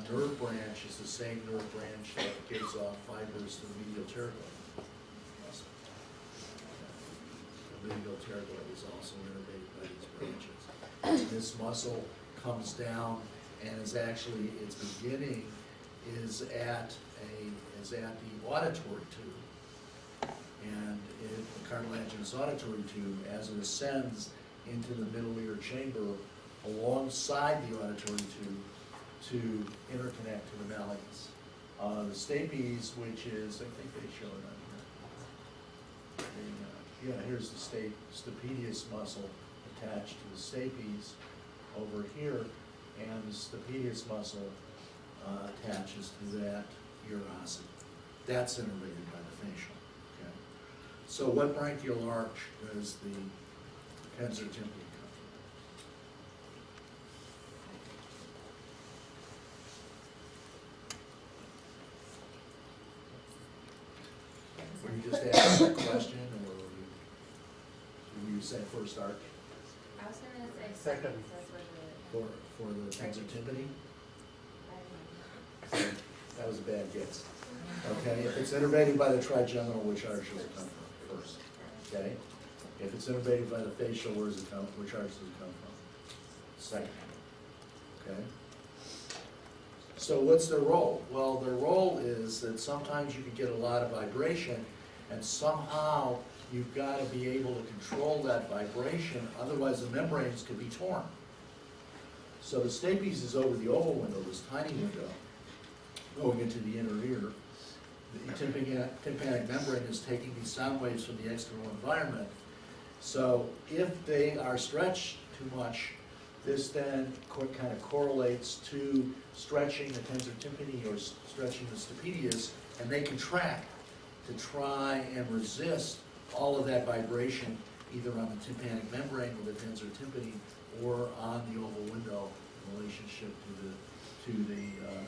nerve branch is the same nerve branch that gives off fibers to the medial pterygoid muscle. The medial pterygoid is also innervated by these branches. This muscle comes down and is actually, its beginning is at the auditory tube. And the cartilaginous auditory tube, as it ascends into the middle ear chamber alongside the auditory tube to interconnect to the malleus. The stapes, which is, I think they show it on here. Yeah, here's the stapedius muscle attached to the stapes over here, and the stapedius muscle attaches to that ear ossity. That's innervated by the facial. Okay. So what branchial arch does the tensor tympani come from? Were you just asking that question, or were you saying first arch I was gonna say Second. second, that's what for the tensor tympani? I had. That was a bad guess. Okay, if it's innervated by the trigeminal, which arch does it come from first? Okay, if it's innervated by the facial, where does it come, which arch does it come from? Second. Okay. So what's their role? Well, their role is that sometimes you can get a lot of vibration, and somehow you've got to be able to control that vibration, otherwise the membranes could be torn. So the stapes is over the oval window, this tiny window, going into the inner ear. The tympanic membrane is taking these sound waves from the external environment. So if they are stretched too much, this then kind of correlates to stretching the tensor tympani or stretching the stapedius, and they contract to try and resist all of that vibration, either on the tympanic membrane with the tensor tympani or on the oval window in relationship to the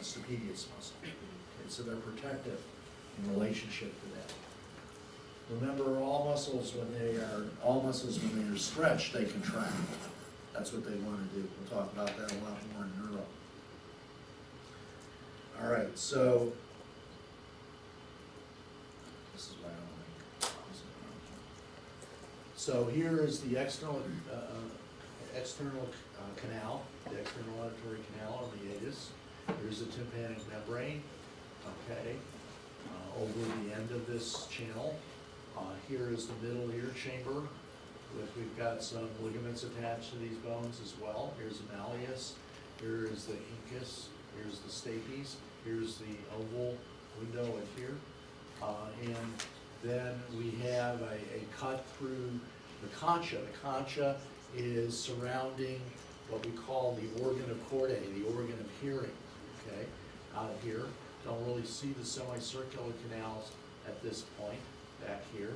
stapedius muscle. Okay, so they're protective in relationship to that. Remember, all muscles when they are stretched, they contract. That's what they want to do. We'll talk about that a lot more in neuro. All right, so this is why I don't like this. So here is the external canal, the external auditory canal, or meatus. Here's the tympanic membrane, okay, over the end of this channel. Here is the middle ear chamber. We've got some ligaments attached to these bones as well. Here's the malleus, here is the incus, here's the stapes, here's the oval window in here. And then we have a cut through the concha. The concha is surrounding what we call the organ of chordae, the organ of hearing, okay, out here. Don't really see the semicircular canals at this point, back here.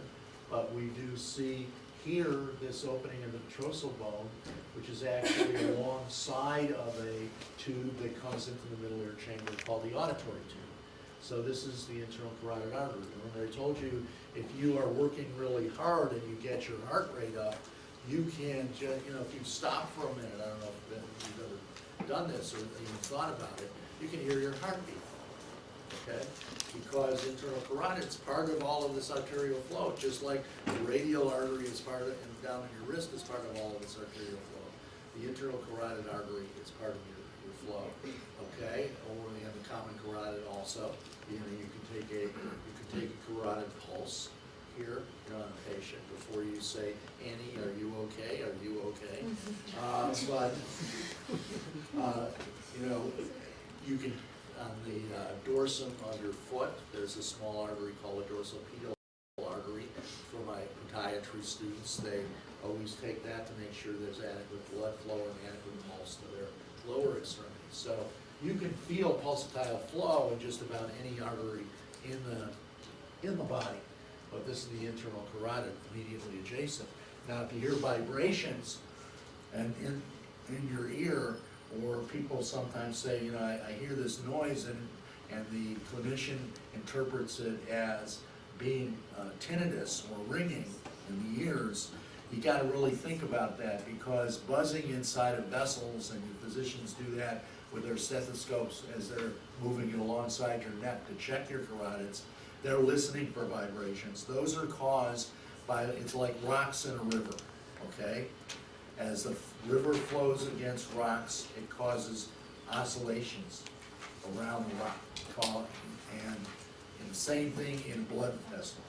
But we do see here, this opening of the petrosal bone, which is actually alongside of a tube that comes into the middle ear chamber called the auditory tube. So this is the internal carotid artery. Remember I told you, if you are working really hard and you get your heart rate up, you can just, if you stop for a minute, I don't know if you've ever done this or even thought about it, you can hear your heartbeat, okay? Because internal carotid is part of all of this arterial flow, just like the radial artery is part of, and down in your wrist is part of all of this arterial flow. The internal carotid artery is part of your flow, okay? Or we have the common carotid also. You can take a carotid pulse here on a patient before you say, Annie, are you okay? Are you okay? You can, on the dorsum of your foot, there's a small artery called a dorsopedial artery. For my podiatry students, they always take that to make sure there's adequate blood flow and adequate pulse to their lower extremities. So you can feel pulsatile flow in just about any artery in the body. But this is the internal carotid immediately adjacent. Now, if you hear vibrations and in your ear, or people sometimes say, I hear this noise, and the clinician interprets it as being tinnitus or ringing in the ears, you got to really think about that, because buzzing inside of vessels, and physicians do that with their stethoscopes as they're moving it alongside your neck to check your carotids. They're listening for vibrations. Those are caused by, it's like rocks in a river, okay? As the river flows against rocks, it causes oscillations around the rock. And the same thing in blood vessel.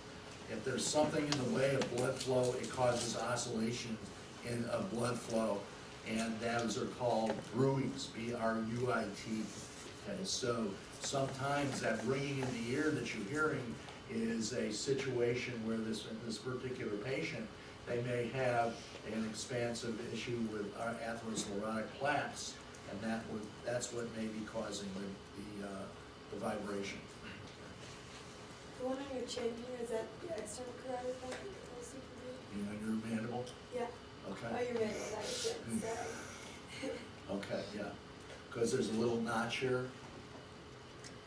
If there's something in the way of blood flow, it causes oscillations in a blood flow, and those are called bruits, B-R-U-I-T. Okay, so sometimes that ringing in the ear that you're hearing is a situation where this particular patient, they may have an expansive issue with atherosclerotic plaques, and that's what may be causing the vibration. The one on your chin here, is that the external carotid bone? Your mandible? Yeah. Okay. Oh, your middle, that was it, sorry. Okay, yeah, because there's a little notch here.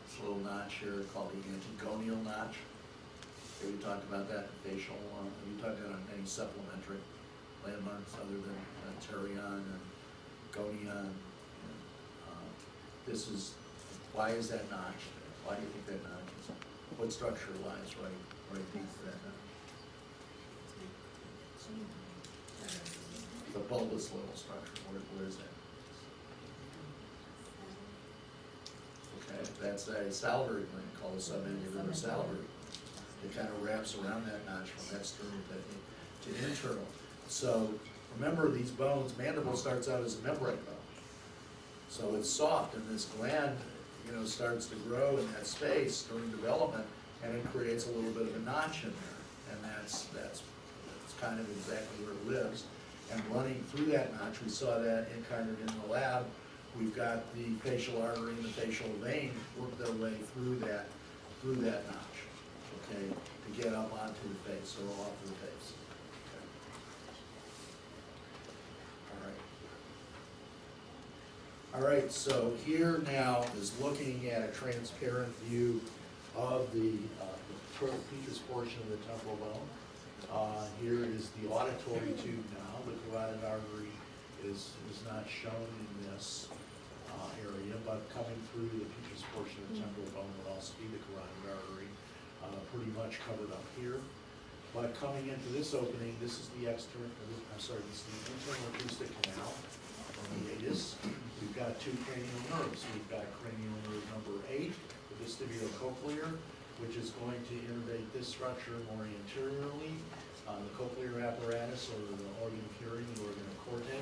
It's a little notch here called the antigonial notch. Have you talked about that in facial? Have you talked about any supplementary landmarks other than pterion and gonion? This is, why is that notch? Why do you think that notch is? What structure lies right beneath that notch? The bulbous little structure, where is that? Okay, that's a salivary gland called a submandibular salivary. It kind of wraps around that notch from external to internal. So remember, these bones, mandible starts out as a membrane bone. So it's soft, and this gland, starts to grow in that space during development, and it creates a little bit of a notch in there. And that's kind of exactly where it lives. And running through that notch, we saw that in the lab. We've got the facial artery and the facial vein work their way through that notch, okay, to get up onto the face or off of the face. Okay. All right, so here now is looking at a transparent view of the deepest portion of the temporal bone. Here is the auditory tube now. The carotid artery is not shown in this area, but coming through the deepest portion of the temporal bone would also be the carotid artery, pretty much covered up here. But coming into this opening, this is the this is the internal acoustic canal, or meatus. We've got two cranial nerves. We've got cranial nerve number 8, the vestibulocochlear, which is going to innervate this structure more anteriorly, the cochlear apparatus, or the organ of hearing, the organ of cortex,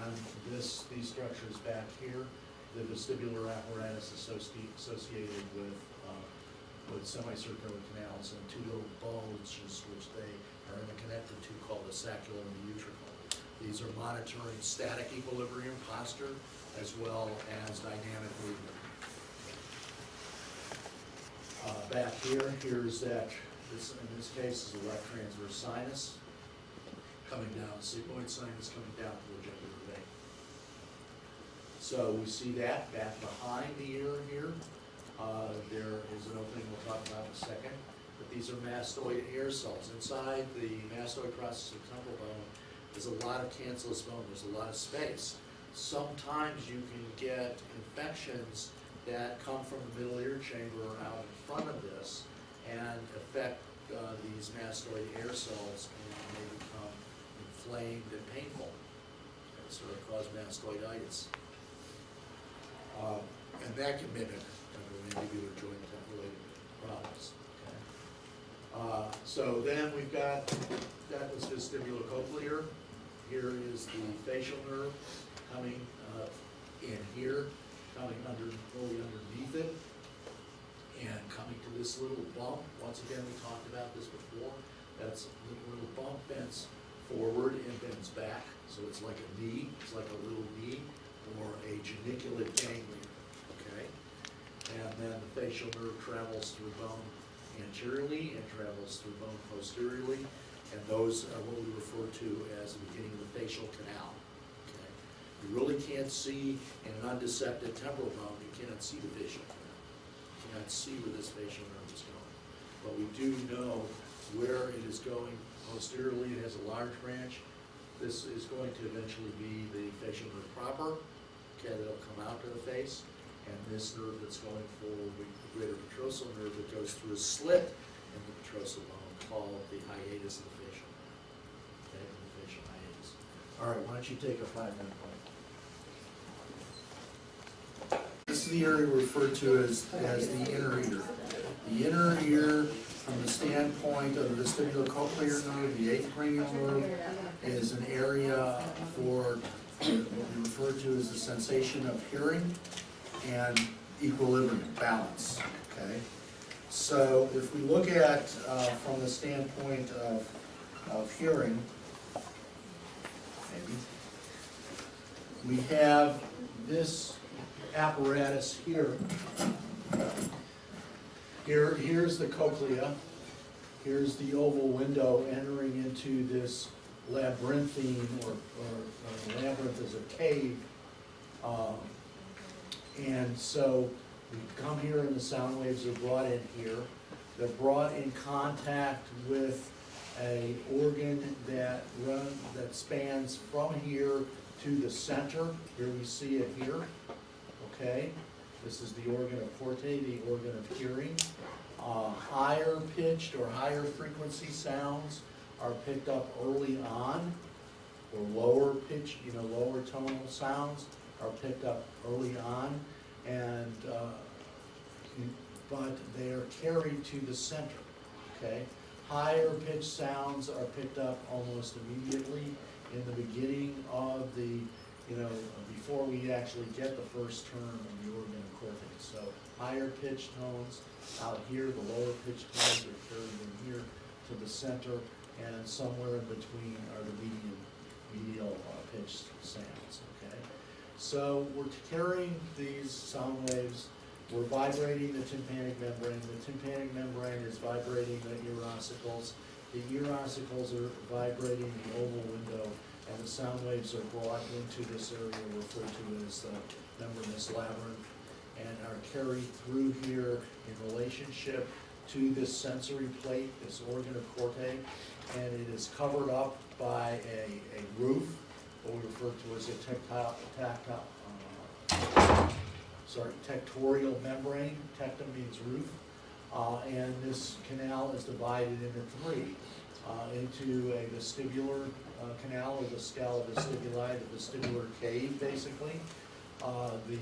and these structures back here, the vestibular apparatus associated with semicircular canals and two little bulges, which they are connected to, called the sacculum and the utricle. These are monitoring static equilibrium posture as well as dynamic movement. back here, here's that, this, in this case, is the left transverse sinus coming down, sigmoid sinus coming down to the jugular vein. So we see that back behind the ear here. There is an opening we'll talk about in a second, but these are mastoid air cells. Inside the mastoid process of temporal bone, there's a lot of cancellous bone, there's a lot of space. Sometimes you can get infections that come from the middle ear chamber out in front of this and affect these mastoid air cells, and they become inflamed and painful, and sort of cause mastoiditis. And that can mimic mandibular joint related problems. Okay? So then we've got, that was vestibulocochlear. Here is the facial nerve coming in here, coming fully underneath it, and coming to this little bump. Once again, we talked about this before. That's the little bump bends forward and bends back, so it's like a knee. It's like a little knee or a geniculate ganglion. Okay, and then the facial nerve travels through bone anteriorly and travels through bone posteriorly, and those are what we refer to as the beginning of the facial canal. Okay, you really can't see in an undissected temporal bone. You cannot see the facial canal. You cannot see where this facial nerve is going, but we do know where it is going posteriorly. It has a large branch. This is going to eventually be the facial nerve proper. Okay, that'll come out to the face. And this nerve that's going forward, the greater petrosal nerve that goes through a slit in the petrosal bone called the hiatus of the facial nerve. Okay, the facial hiatus. All right, why don't you take a 5-minute break? This is the area referred to as the inner ear. The inner ear, from the standpoint of the vestibulocochlear nerve, the eighth cranial nerve, is an area for what we refer to as the sensation of hearing and equilibrium, balance, okay? So if we look at, from the standpoint of hearing, maybe, we have this apparatus here. Here's the cochlea, here's the oval window entering into this labyrinthine, or labyrinth is a cave, and so we come here and the sound waves are brought in here. They're brought in contact with a organ that spans from here to the center. Here we see it here, okay? This is the organ of Porte, the organ of hearing. Higher pitched or higher frequency sounds are picked up early on, or lower pitched, lower tonal sounds are picked up early on, and but they are carried to the center. Okay, higher pitched sounds are picked up almost immediately in the beginning of the, before we actually get the first turn of the organ of cortex. So higher pitched tones out here, the lower pitched tones are carried in here to the center, and somewhere in between are the medial pitched sounds, okay? So we're carrying these sound waves, we're vibrating the tympanic membrane. The tympanic membrane is vibrating the ear ossicles. The ear ossicles are vibrating the oval window, and the sound waves are brought into this area referred to as the membranous labyrinth, and are carried through here in relationship to this sensory plate, this organ of Corte, and it is covered up by a roof, what we refer to as a tectorial membrane. Tectum means roof, and this canal is divided into three, into a vestibular canal, or the scala vestibuli, the vestibular cave, basically. The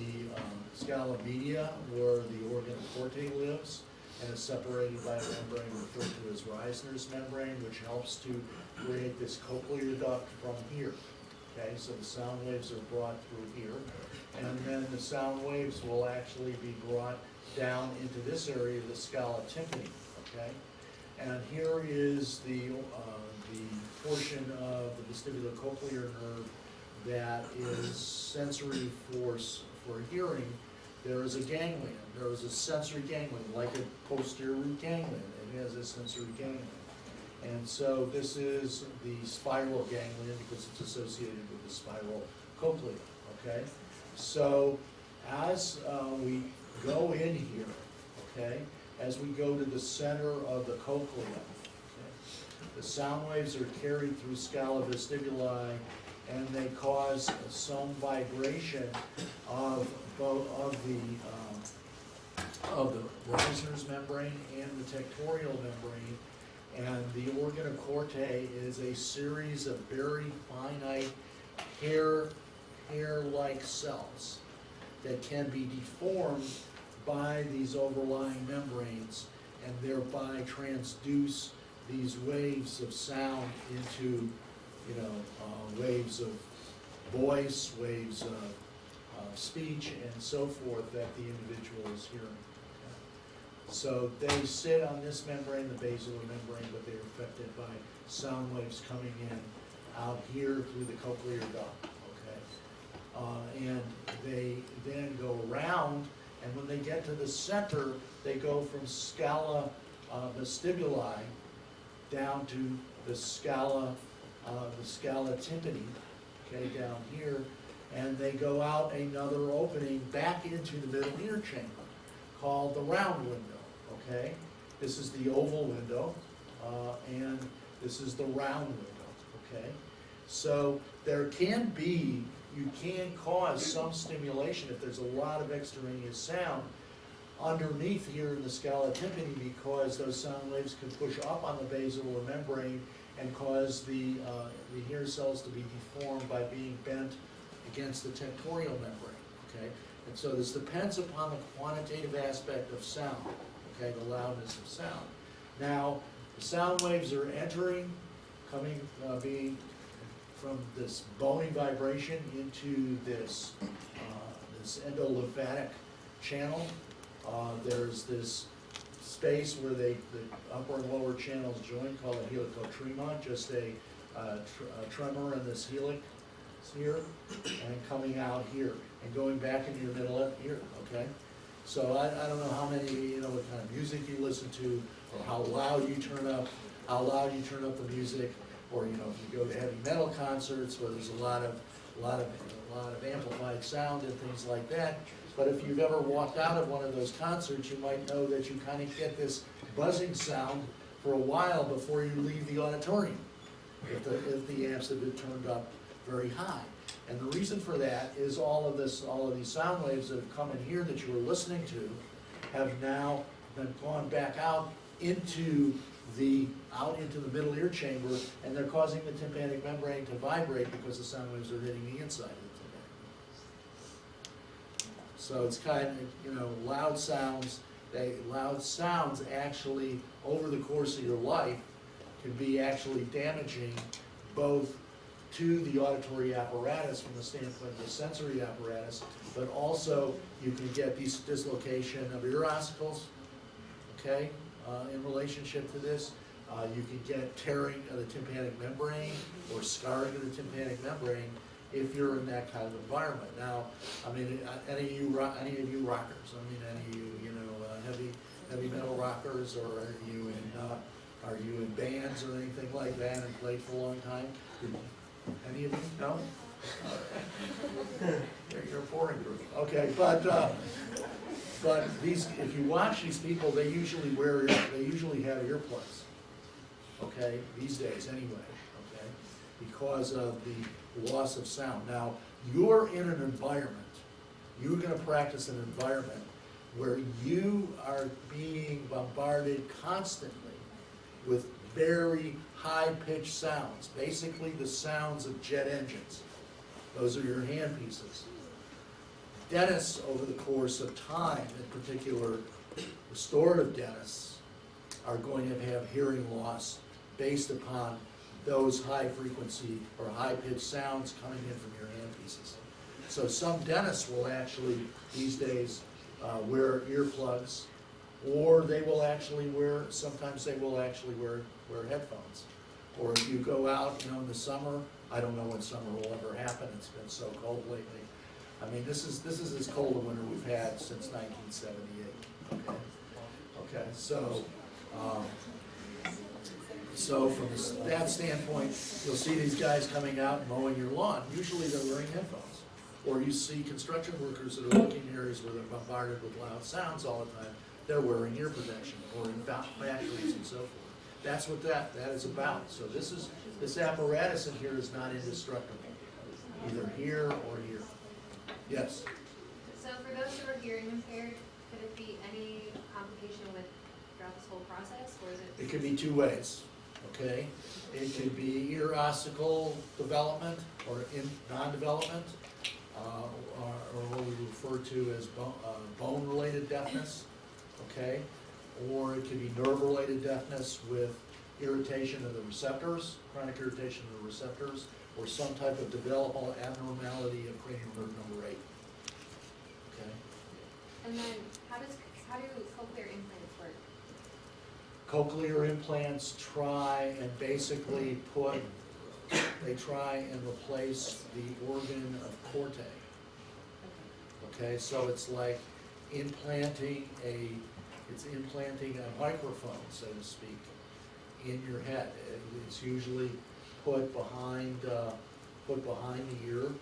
scala media, where the organ of Corte lives, and is separated by a membrane referred to as Reisner's membrane, which helps to create this cochlear duct from here. Okay, so the sound waves are brought through here, and then the sound waves will actually be brought down into this area, the scala tympani. Okay, and here is the portion of the vestibulocochlear nerve that is sensory for hearing, there is a ganglion, there is a sensory ganglion, like a posterior ganglion, it has a sensory ganglion. And so this is the spiral ganglion because it's associated with the spiral cochlea, okay? So as we go in here, okay, as we go to the center of the cochlea, okay, the sound waves are carried through scala vestibuli and they cause some vibration of both of the Reisner's membrane and the tectorial membrane. And the organa cortae is a series of very finite hair-like cells that can be deformed by these overlying membranes and thereby transduce these waves of sound into, waves of voice, waves of speech, and so forth that the individual is hearing. So they sit on this membrane, the basilar membrane, but they're affected by sound waves coming in out here through the cochlear duct, okay? And they then go around, and when they get to the center, they go from scala vestibuli down to the scala tympani, okay, down here, and they go out another opening back into the middle ear chamber called the round window. Okay, this is the oval window, and this is the round window, okay? So there can be, you can cause some stimulation if there's a lot of extraneous sound underneath here in the scala tympani because those sound waves can push up on the basilar membrane and cause the ear cells to be deformed by being bent against the tectorial membrane, okay? And so this depends upon the quantitative aspect of sound. Okay, the loudness of sound. Now, the sound waves are entering, being from this bony vibration into this endolymphatic channel. There's this space where the upper and lower channels join called a helicotremon, just a tremor in this helix here, and coming out here, and going back into your middle ear, okay? So I don't know how many of you know what kind of music you listen to, or how loud you turn up the music, or if you go to heavy metal concerts where there's a lot of amplified sound and things like that. But if you've ever walked out of one of those concerts, you might know that you kind of get this buzzing sound for a while before you leave the auditorium, if the amps have been turned up very high. And the reason for that is all of these sound waves that have come in here that you were listening to have now been gone back out into the middle ear chamber, and they're causing the tympanic membrane to vibrate because the sound waves are hitting the inside of the tympanic. So it's kind of, loud sounds actually, over the course of your life, can be actually damaging both to the auditory apparatus from the standpoint of the sensory apparatus, but also you can get dislocation of ear ossicles, okay, in relationship to this. You can get tearing of the tympanic membrane or scarring of the tympanic membrane if you're in that kind of environment. Now, I mean, any of you rockers, any of you, heavy metal rockers, or are you in bands or anything like that and played for a long time? Any of you? No? You're a boring group. Okay, but these, if you watch these people, they usually have earplugs. Okay, these days anyway. Okay, because of the loss of sound. Now, you're in an environment. You're going to practice an environment where you are being bombarded constantly with very high-pitched sounds, basically the sounds of jet engines. Those are your handpieces. Dentists, over the course of time, in particular restorative dentists, are going to have hearing loss based upon those high-frequency or high-pitched sounds coming in from your handpieces. So some dentists will actually, these days, wear earplugs, or they will actually sometimes they will actually wear headphones. Or if you go out, in the summer, I don't know when summer will ever happen, it's been so cold lately, I mean, this is as cold a winter we've had since 1978, okay? Okay, so from that standpoint, you'll see these guys coming out and mowing your lawn. Usually they're wearing headphones. Or you see construction workers that are working in areas where they're bombarded with loud sounds all the time. They're wearing ear protection, or in factories and so forth. That's what that is about. So this apparatus in here is not indestructible, either here or here. Yes? So for those who are hearing impaired, could it be any complication throughout this whole process, or is it? It could be two ways, okay? It could be ear ossicle development or non-development, or what we refer to as bone-related deafness, okay? Or it could be nerve-related deafness with irritation of the receptors, chronic irritation of the receptors, or some type of developmental abnormality of cranial nerve number 8, okay? And then how do cochlear implants work? Cochlear implants try and basically try and replace the organ of Corte. Okay, so it's like implanting a microphone, so to speak, in your head. It's usually put behind the ear.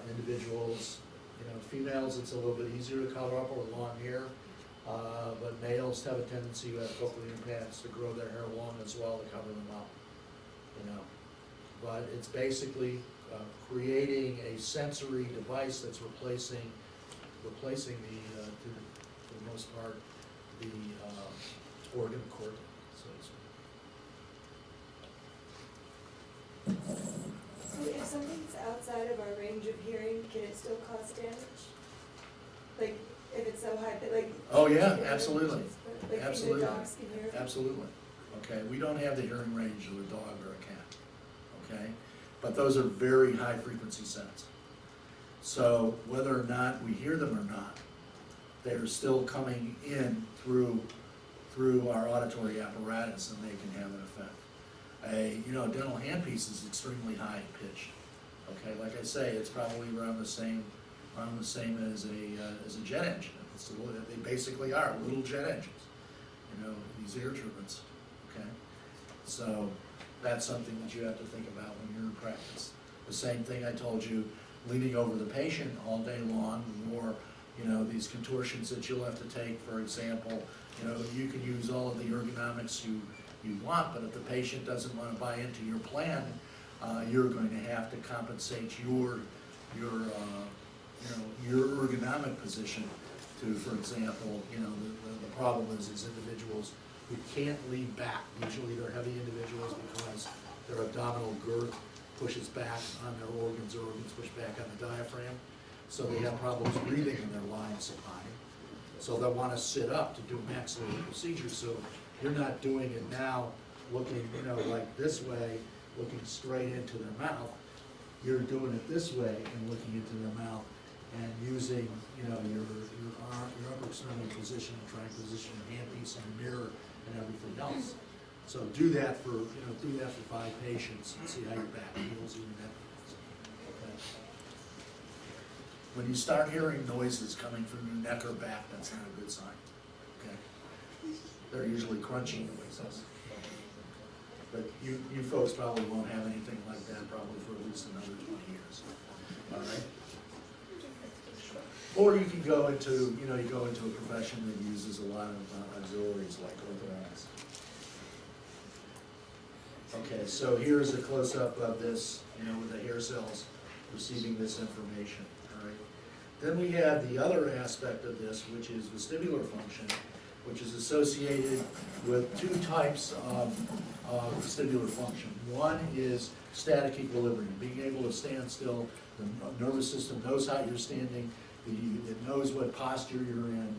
Individuals, females, it's a little bit easier to cover up with long hair. But males have a tendency to have cochlear implants to grow their hair long as well to cover them up, But it's basically creating a sensory device that's replacing the, to the most part, the organ cord, so to speak. So if something's outside of our range of hearing, can it still cause damage? Like, if it's so high, that like. Oh, yeah, absolutely. Like Absolutely. the dogs can hear it? Absolutely. Okay, we don't have the hearing range of a dog or a cat, okay? But those are very high frequency sounds. So whether or not we hear them or not, they're still coming in through our auditory apparatus, and they can have an effect. A dental handpiece is extremely high pitched. Okay, like I say, it's probably around the same as a jet engine. They basically are little jet engines. These air turbines. Okay, so that's something that you have to think about when you're in practice. The same thing I told you, leaning over the patient all day long, or these contortions that you'll have to take. For example, you can use all of the ergonomics you want, but if the patient doesn't want to buy into your plan, you're going to have to compensate your ergonomic position to, for example, the problem is individuals who can't lean back. Usually they're heavy individuals because their abdominal girth pushes back on their organs, or organs push back on the diaphragm. So they have problems breathing in their line supply. So they'll want to sit up to do maxillary procedures. So you're not doing it now looking, like this way, looking straight into their mouth. You're doing it this way and looking into their mouth and using, your arm, your upper extremity position, and trying to position your handpiece on the mirror and everything else. So do that for 5 patients and see how your back feels and your neck feels. Okay. When you start hearing noises coming from your neck or back, that's not a good sign. Okay. They're usually crunchy noises. But you folks probably won't have anything like that probably for at least another 20 years. All right? Or you can go into, a profession that uses a lot of auxiliaries like orthodontics. Okay, so here's a close-up of this, with the hair cells receiving this information, all right? Then we have the other aspect of this, which is vestibular function, which is associated with 2 types of vestibular function. One is static equilibrium, being able to stand still. The nervous system knows how you're standing. It knows what posture you're in.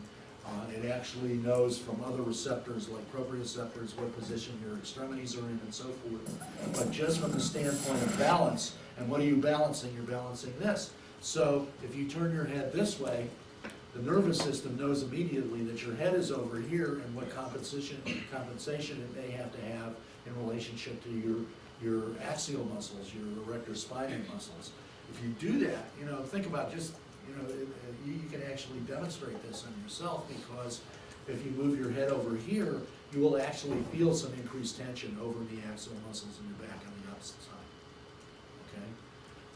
It actually knows from other receptors like proprioceptors what position your extremities are in and so forth. But just from the standpoint of balance, and what are you balancing? You're balancing this. So if you turn your head this way, the nervous system knows immediately that your head is over here and what compensation it may have to have in relationship to your axial muscles, your erector spinae muscles. if you do that, you know, think about just, you know, you can actually demonstrate this on yourself, because if you move your head over here, you will actually feel some increased tension over the axial muscles in your back on the opposite side, okay?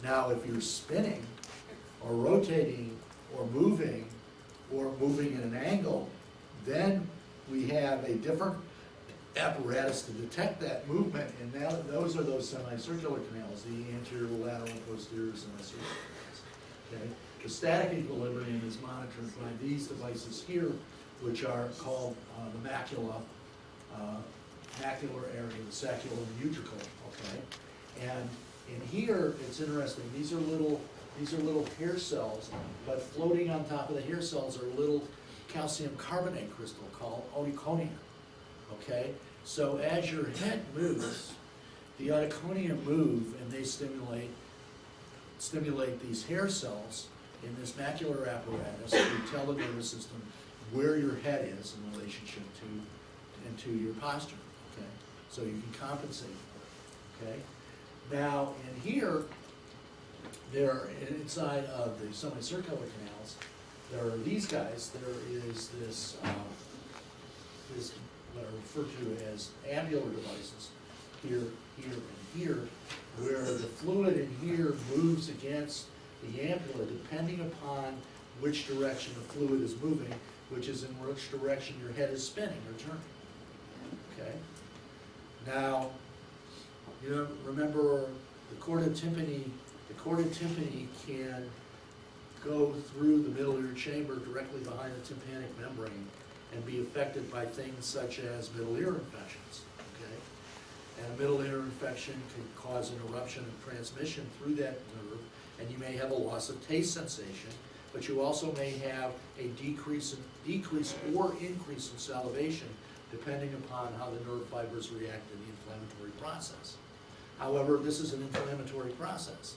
Now, if you're spinning, or rotating, or moving in an angle, then we have a different apparatus to detect that movement, and now those are those semicircular canals, the anterior, lateral, posterior semicircular canals. Okay? The static equilibrium is monitored by these devices here, which are called the macular area, the saccula and utricle. Okay, and in here it's interesting. These are little hair cells, but floating on top of the hair cells are little calcium carbonate crystal called otoconia. Okay, so as your head moves, the otoconia move and they stimulate these hair cells in this macular apparatus to tell the nervous system where your head is in relationship to your posture. Okay, so you can compensate for it. Okay, now in here, there inside of the semicircular canals, there are these guys. There is this what are referred to as ambular devices, here, here, and here, where the fluid in here moves against the ampulla depending upon which direction the fluid is moving, which is in which direction your head is spinning or turning. Okay? Now, you know, remember the chorda tympani can go through the middle ear chamber directly behind the tympanic membrane and be affected by things such as middle ear infections, okay? And a middle ear infection can cause an eruption of transmission through that nerve, and you may have a loss of taste sensation, but you also may have a decrease or increase in salivation, depending upon how the nerve fibers react to the inflammatory process. However, this is an inflammatory process.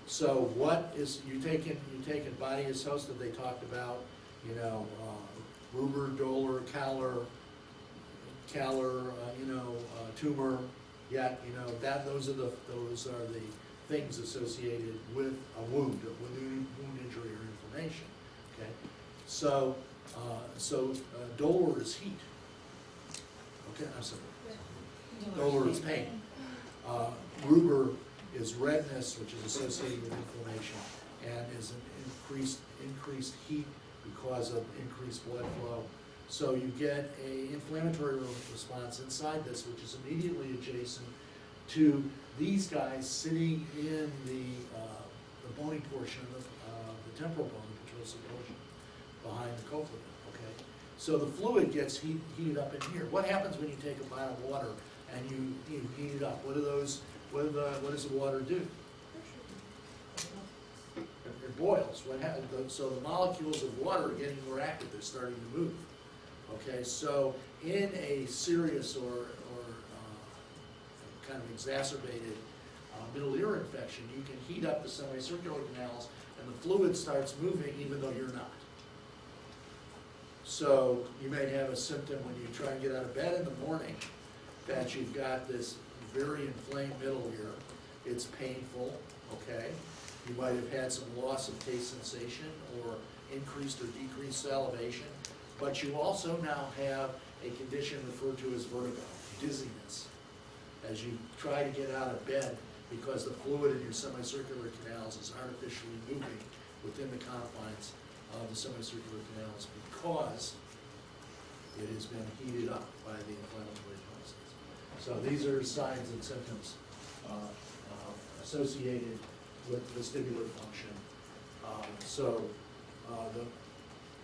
So what is, you take in body as hosted, they talked about, you know, Ruber, Dohler, Kaller, tumor, yet, you know, those are the things associated with a wound, wound injury or inflammation, okay? So, Dohler is heat. Okay, I'm sorry. Dohler is pain. Ruber is redness, which is associated with inflammation, and is an increased heat because of increased blood flow. So you get an inflammatory response inside this, which is immediately adjacent to these guys sitting in the bony portion of the temporal bone, the petrosal portion, behind the cochlea. Okay, so the fluid gets heated up in here. What happens when you take a pot of water and you heat it up? What does the water do? It boils. What happens? So the molecules of water are getting more active. They're starting to move. Okay, so in a serious or kind of exacerbated middle ear infection, you can heat up the semicircular canals and the fluid starts moving even though you're not. So you may have a symptom when you try and get out of bed in the morning that you've got this very inflamed middle ear. It's painful, okay? You might have had some loss of taste sensation or increased or decreased salivation, but you also now have a condition referred to as vertigo, dizziness, as you try to get out of bed because the fluid in your semicircular canals is artificially moving within the confines of the semicircular canals because it has been heated up by the inflammatory process. So these are signs and symptoms associated with vestibular function.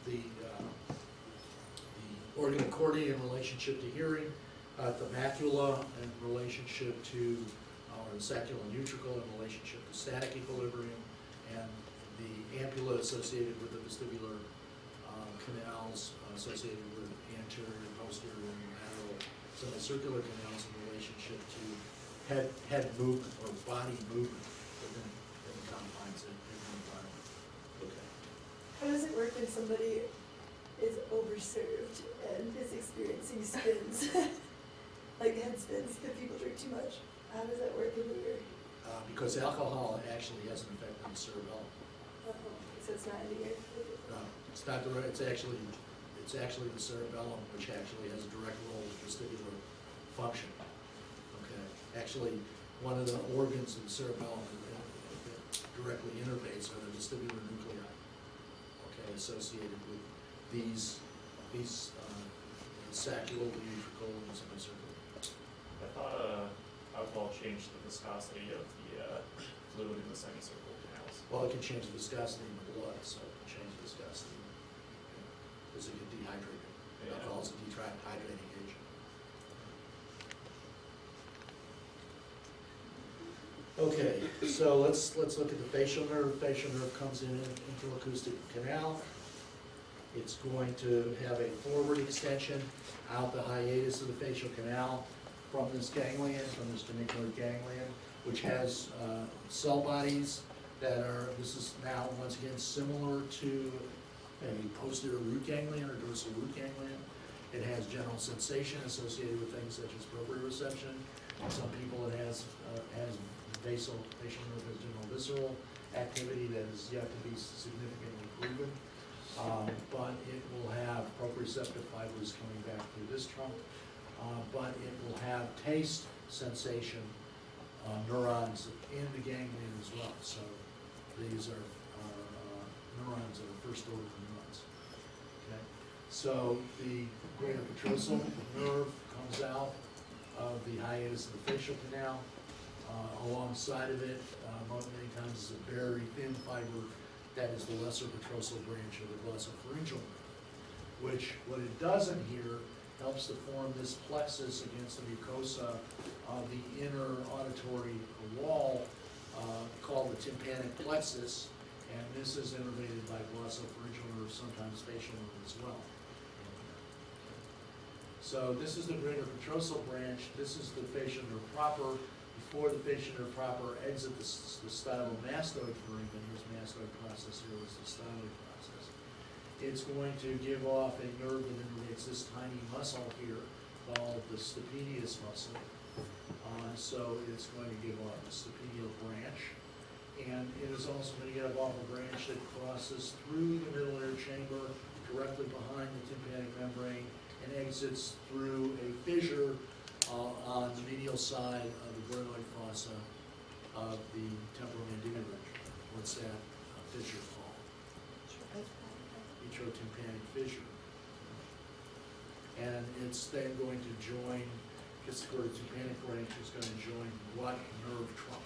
The organ of cornea in relationship to hearing, the macula in relationship to the saccula and utricle in relationship to static equilibrium, and the ampulla associated with the vestibular canals associated with anterior, posterior, and lateral semicircular canals in relationship to head movement or body movement within the confines of the environment. Okay. How does it work when somebody is overserved and is experiencing spins? Like head spins, if people drink too much. How does that work in the ear? because alcohol actually has an effect on the cerebellum. So it's not in the ear? No, it's not it's actually the cerebellum, which actually has a direct role in vestibular function. Okay, actually, one of the organs in the cerebellum that directly innervates are the vestibular nuclei, okay, associated with these saccule, ventricle, and semicircular. I thought alcohol changed the viscosity of the fluid in the semicircular canals. Well, it can change the viscosity in the blood, so it can change the viscosity, because it can dehydrate it. Yeah. Alcohol is a dehydrating agent. Okay, so let's look at the facial nerve. Facial nerve comes in an intra-acoustic canal. It's going to have a forward extension out the hiatus of the facial canal from this ganglion, from this genicular ganglion, which has cell bodies that are, this is now once again similar to a posterior root ganglion or dorsal root ganglion. It has general sensation associated with things such as proprioception. In some people it has facial nerve has general visceral activity that is yet to be significantly proven. But it will have proprioceptive fibers coming back through this trunk, but it will have taste sensation neurons in the ganglion as well. So these are neurons that are first order neurons. Okay. So the greater petrosal nerve comes out of the hiatus of the facial canal. Alongside of it, many times is a very thin fiber that is the lesser petrosal branch of the glossopharyngeal nerve, which what it does in here helps to form this plexus against the mucosa of the inner auditory wall called the tympanic plexus, and this is innervated by glossopharyngeal nerve, sometimes facial nerve as well. So this is the greater petrosal branch, this is the facial nerve proper. Before the facial nerve proper exit the stylomastoid foramen, this mastoid process here was the styloid process. It's going to give off a nerve that innervates this tiny muscle here called the stapedius muscle. So it's going to give off the stapedial branch. And it is also going to give off a branch that crosses through the middle ear chamber directly behind the tympanic membrane and exits through a fissure on the medial side of the glenoid fossa of the temporomandibular. What's that fissure called? Atriotympanic fissure. And it's then going to join, this tympanic branch is going to join what nerve trunk?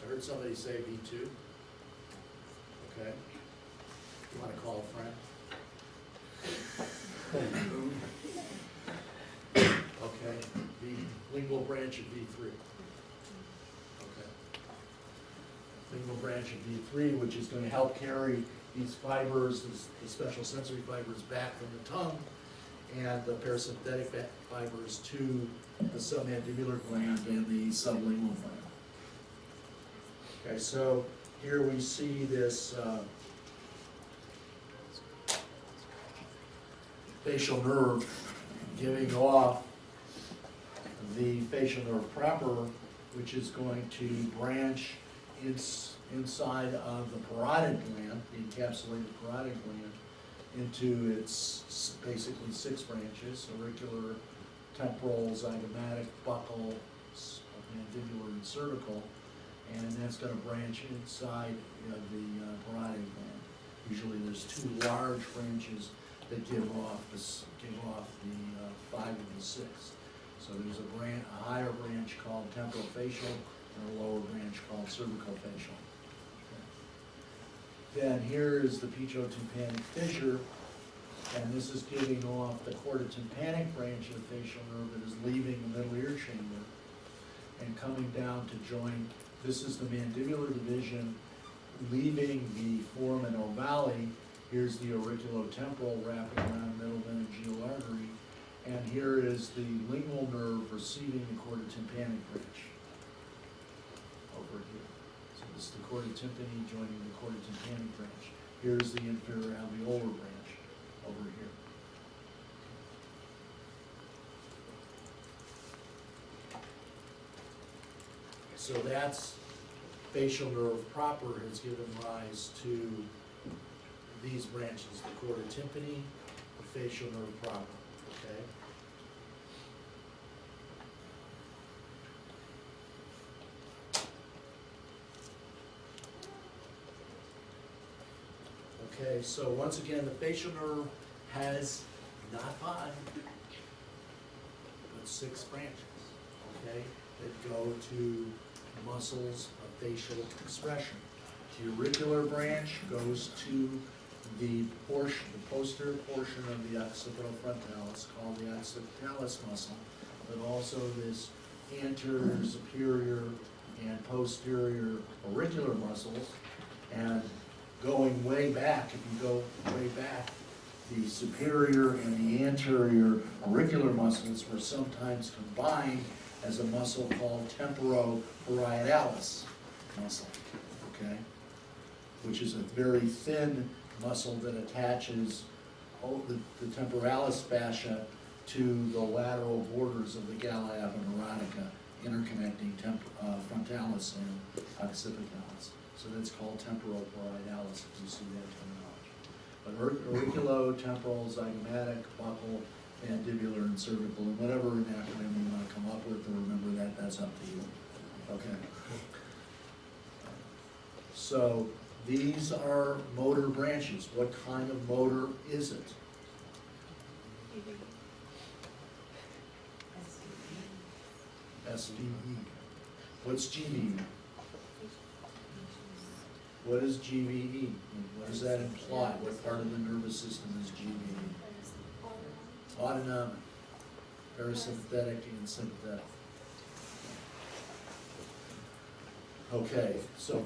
I heard somebody say V2. Okay. You want to call a friend? Okay, the lingual branch of V3. Okay. Lingual branch of V3, which is going to help carry these fibers, the special sensory fibers back from the tongue, and the parasympathetic fibers to the submandibular gland and the sublingual gland. Okay, so here we see this facial nerve giving off the facial nerve proper, which is going to branch inside of the parotid gland, the encapsulated parotid gland, into its basically 6 branches: auricular, temporal, zygomatic, buccal, mandibular, and cervical. And that's going to branch inside of the parotid gland. Usually there's 2 large branches that give off the 5 of the 6. So there's a higher branch called temporofacial and a lower branch called cervicofacial. Okay. Then here is the pituotympanic fissure, and this is giving off the chordotympanic branch of the facial nerve that is leaving the middle ear chamber and coming down to join. This is the mandibular division leaving the foramen ovale. Here's the auriculotemporal wrapping around middle meningeal artery. And here is the lingual nerve receiving the chordotympanic branch over here. So this is the chordotympany joining the chordotympanic branch. Here's the inferior alveolar branch over here. So that's facial nerve proper has given rise to these branches, the chorda tympani, the facial nerve proper, okay? Okay, so once again, the facial nerve has not 5, but 6 branches, okay, that go to muscles of facial expression. The auricular branch goes to the portion, the posterior portion of the occipitofrontalis called the occipitalis muscle, but also this anterior, superior, and posterior auricular muscles. And going way back, if you go way back, the superior and the anterior auricular muscles were sometimes combined as a muscle called temporoparietalis muscle, okay? Which is a very thin muscle that attaches the temporalis fascia to the lateral borders of the galla aponeurotica, interconnecting frontalis and occipitalis. So that's called temporoparietalis, if you see that terminology. But auriculotemporal, zygomatic, buccal, mandibular, and cervical, and whatever acronym you want to come up with, or remember that, that's up to you. Okay. So these are motor branches. What kind of motor is it? SVE. What's GVE? What is GVE? What does that imply? What part of the nervous system is GVE? Autonomic, parasympathetic, and sympathetic. Okay, so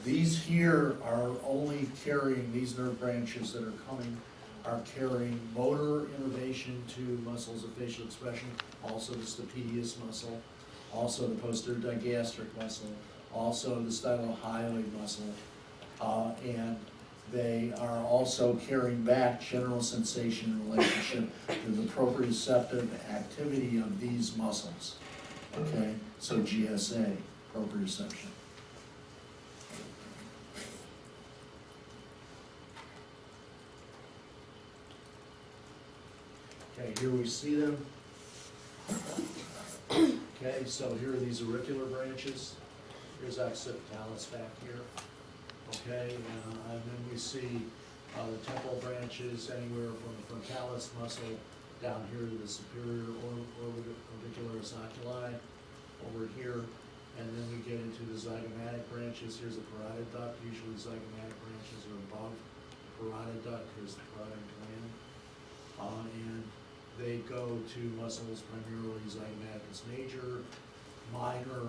these here are only carrying, these nerve branches that are coming are carrying motor innervation to muscles of facial expression, also the stapedius muscle, also the posterior digastric muscle, also the stylohyoid muscle, and they are also carrying back general sensation in relationship to the proprioceptive activity of these muscles. Okay, so GSA, proprioception. Okay, here we see them. Okay, so here are these auricular branches. Here's occipitalis back here. Okay, and then we see the temporal branches anywhere from the frontalis muscle down here to the superior orbicularis oculi over here. And then we get into the zygomatic branches. Here's a parotid duct. Usually zygomatic branches are above the parotid duct. Here's the parotid gland. And they go to muscles primarily zygomaticus major, minor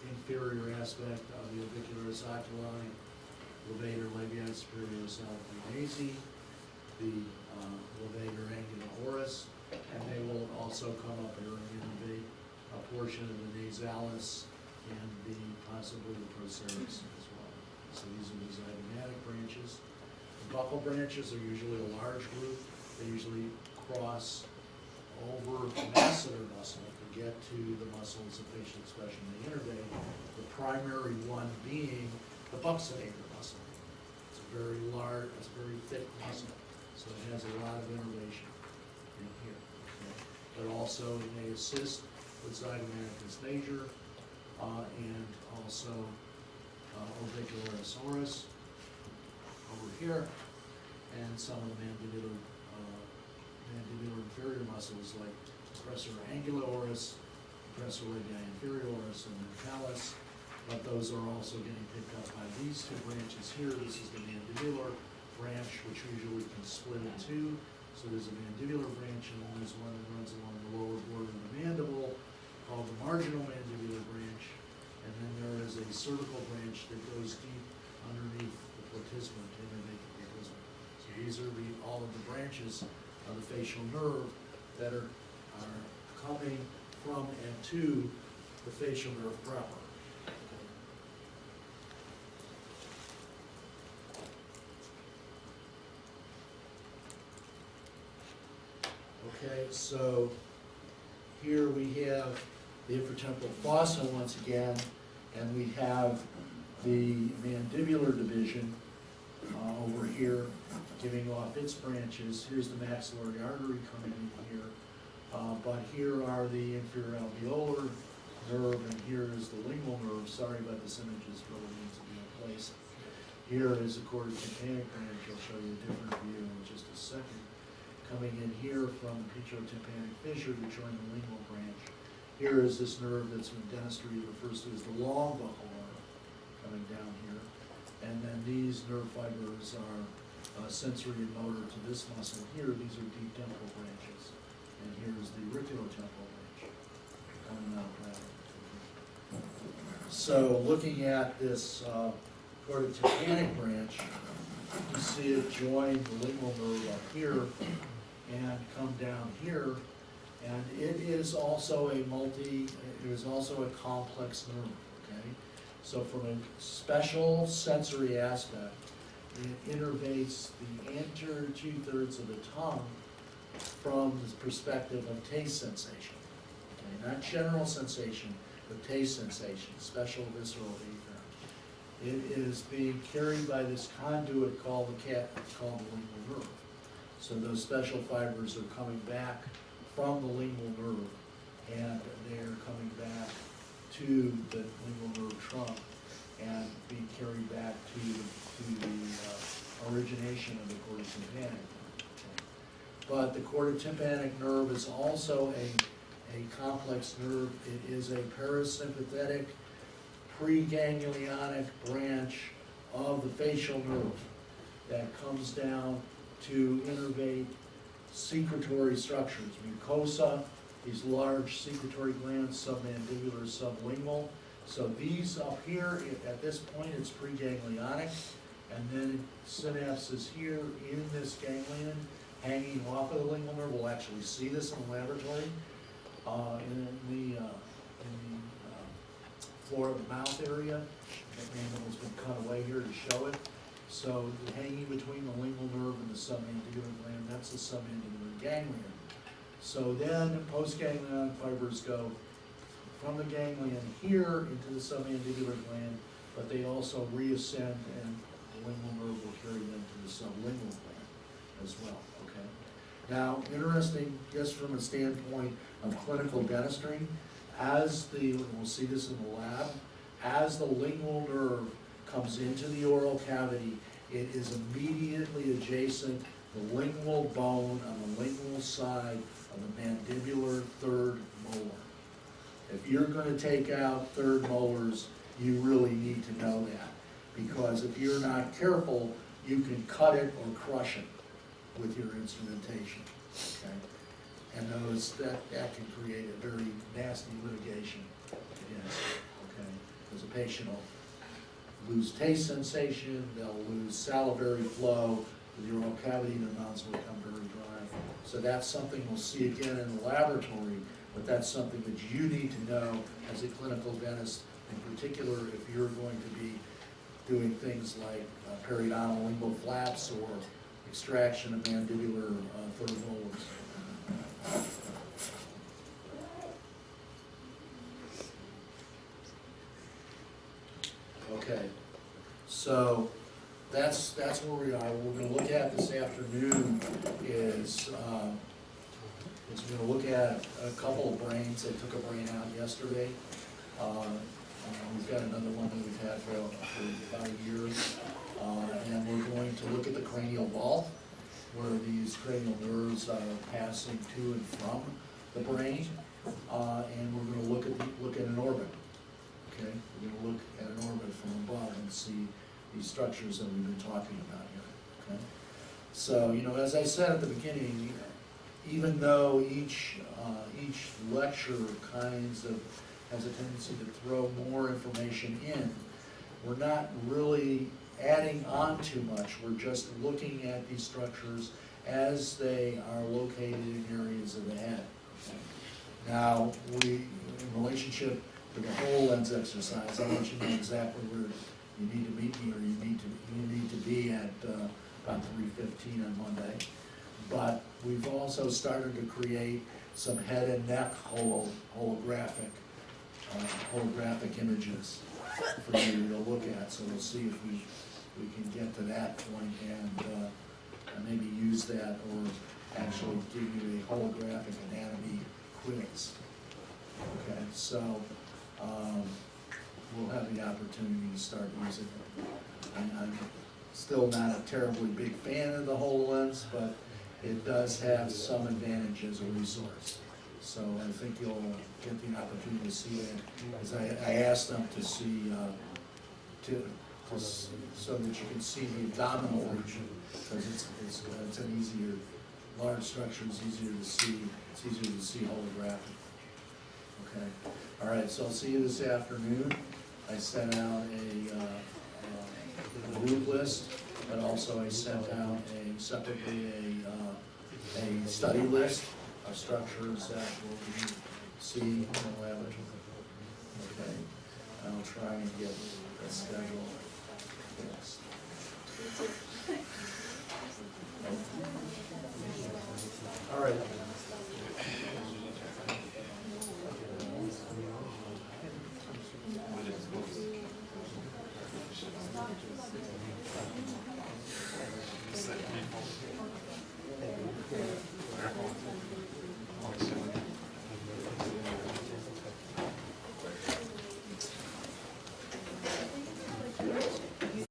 inferior aspect of the orbicularis oculi, levator labii superioris alpha, the levator angula oris, and they will also come up here and innervate a portion of the nasalis and the possibly the procerus as well. So these are the zygomatic branches. The buccal branches are usually a large group. They usually cross over the masseter muscle to get to the muscles of facial expression they innervate, the primary one being the buccinator muscle. It's a very large, it's a very thick muscle, so it has a lot of innervation in here. Okay? But also it may assist with zygomaticus major and also orbicularis oris over here, and some of the mandibular inferior muscles like depressor angula oris, depressor labii inferioris, and mentalis, but those are also getting picked up by these two branches here. This is the mandibular branch, which usually can split in two. So there's a mandibular branch, and then there's one that runs along the lower border of the mandible, called the marginal mandibular branch, and then there is a cervical branch that goes deep underneath the platysma to innervate the platysma. So these are all of the branches of the facial nerve that are coming from and to the facial nerve proper. Okay, so here we have the infratemporal fossa once again, And we have the mandibular division over here giving off its branches. Here's the maxillary artery coming in here. But here are the inferior alveolar nerve, and here is the lingual nerve. Sorry, but this image is really needs to be in place. Here is the chordotympanic branch. I'll show you a different view in just a second. Coming in here from the pituotympanic fissure to join the lingual branch. Here is this nerve that's in dentistry refers to as the long buccal nerve coming down here. And then these nerve fibers are sensory and motor to this muscle here. These are deep temporal branches. And here's the auriculotemporal branch coming out that. So looking at this chordotympanic branch, you see it join the lingual nerve up here and come down here. And it is also a complex nerve, okay? So from a special sensory aspect, it innervates the anterior 2/3 of the tongue from the perspective of taste sensation. Okay? Not general sensation, but taste sensation, special visceral afferent. It is being carried by this conduit called the lingual nerve. So those special fibers are coming back from the lingual nerve, and they are coming back to the lingual nerve trunk and being carried back to the origination of the chordotympanic. But the chordotympanic nerve is also a complex nerve. It is a parasympathetic preganglionic branch of the facial nerve that comes down to innervate secretory structures, mucosa, these large secretory glands, submandibular, sublingual. So these up here, at this point, it's preganglionic, and then synapses here in this ganglion hanging off of the lingual nerve. We'll actually see this in the laboratory, in the floor of the mouth area. The mandible has been cut away here to show it. So hanging between the lingual nerve and the submandibular gland, that's the submandibular ganglion. So then postganglion fibers go from the ganglion here into the submandibular gland, but they also reascend, and the lingual nerve will carry them to the sublingual gland as well, okay? Now, interesting, just from a standpoint of clinical dentistry, we'll see this in the lab, as the lingual nerve comes into the oral cavity, it is immediately adjacent the lingual bone on the lingual side of the mandibular third molar. If you're going to take out third molars, you really need to know that, because if you're not careful, you can cut it or crush it with your instrumentation, okay? And that can create a very nasty litigation, yes, okay? Because a patient will lose taste sensation, they'll lose salivary flow, the oral cavity, their mouths will become very dry. So that's something we'll see again in the laboratory, but that's something that you need to know as a clinical dentist, in particular if you're going to be doing things like periodontal lingual flaps or extraction of mandibular third molars. Okay, so that's where we are. What we're going to look at this afternoon is we're going to look at a couple of brains. They took a brain out yesterday. We've got another one that we've had for about a year. And we're going to look at the cranial vault, where these cranial nerves are passing to and from the brain. And we're going to look at an orbit. Okay, we're going to look at an orbit from above and see these structures that we've been talking about here. Okay, so as I said at the beginning, even though each lecture has a tendency to throw more information in, we're not really adding on too much. We're just looking at these structures as they are located in areas of the head. Okay? Now, in relationship to the whole lens exercise, I'll let you know exactly where you need to meet me, or you need to be at about 3:15 on Monday. But we've also started to create some head and neck holographic images. for you to look at, so we'll see if we can get to that point and maybe use that, or actually give you a holographic anatomy quiz. Okay, so, we'll have the opportunity to start using it. I'm still not a terribly big fan of the HoloLens, but it does have some advantage as a resource. So I think you'll get the opportunity to see that, because I asked them to see, so that you can see the abdominal region, because it's an easier, large structure is easier to see, it's easier to see holographic. Okay, all right, so I'll see you this afternoon. I sent out a group list, but also I sent out separately a study list of structures that we'll see in the lab. Okay, I'll try and get a schedule fixed.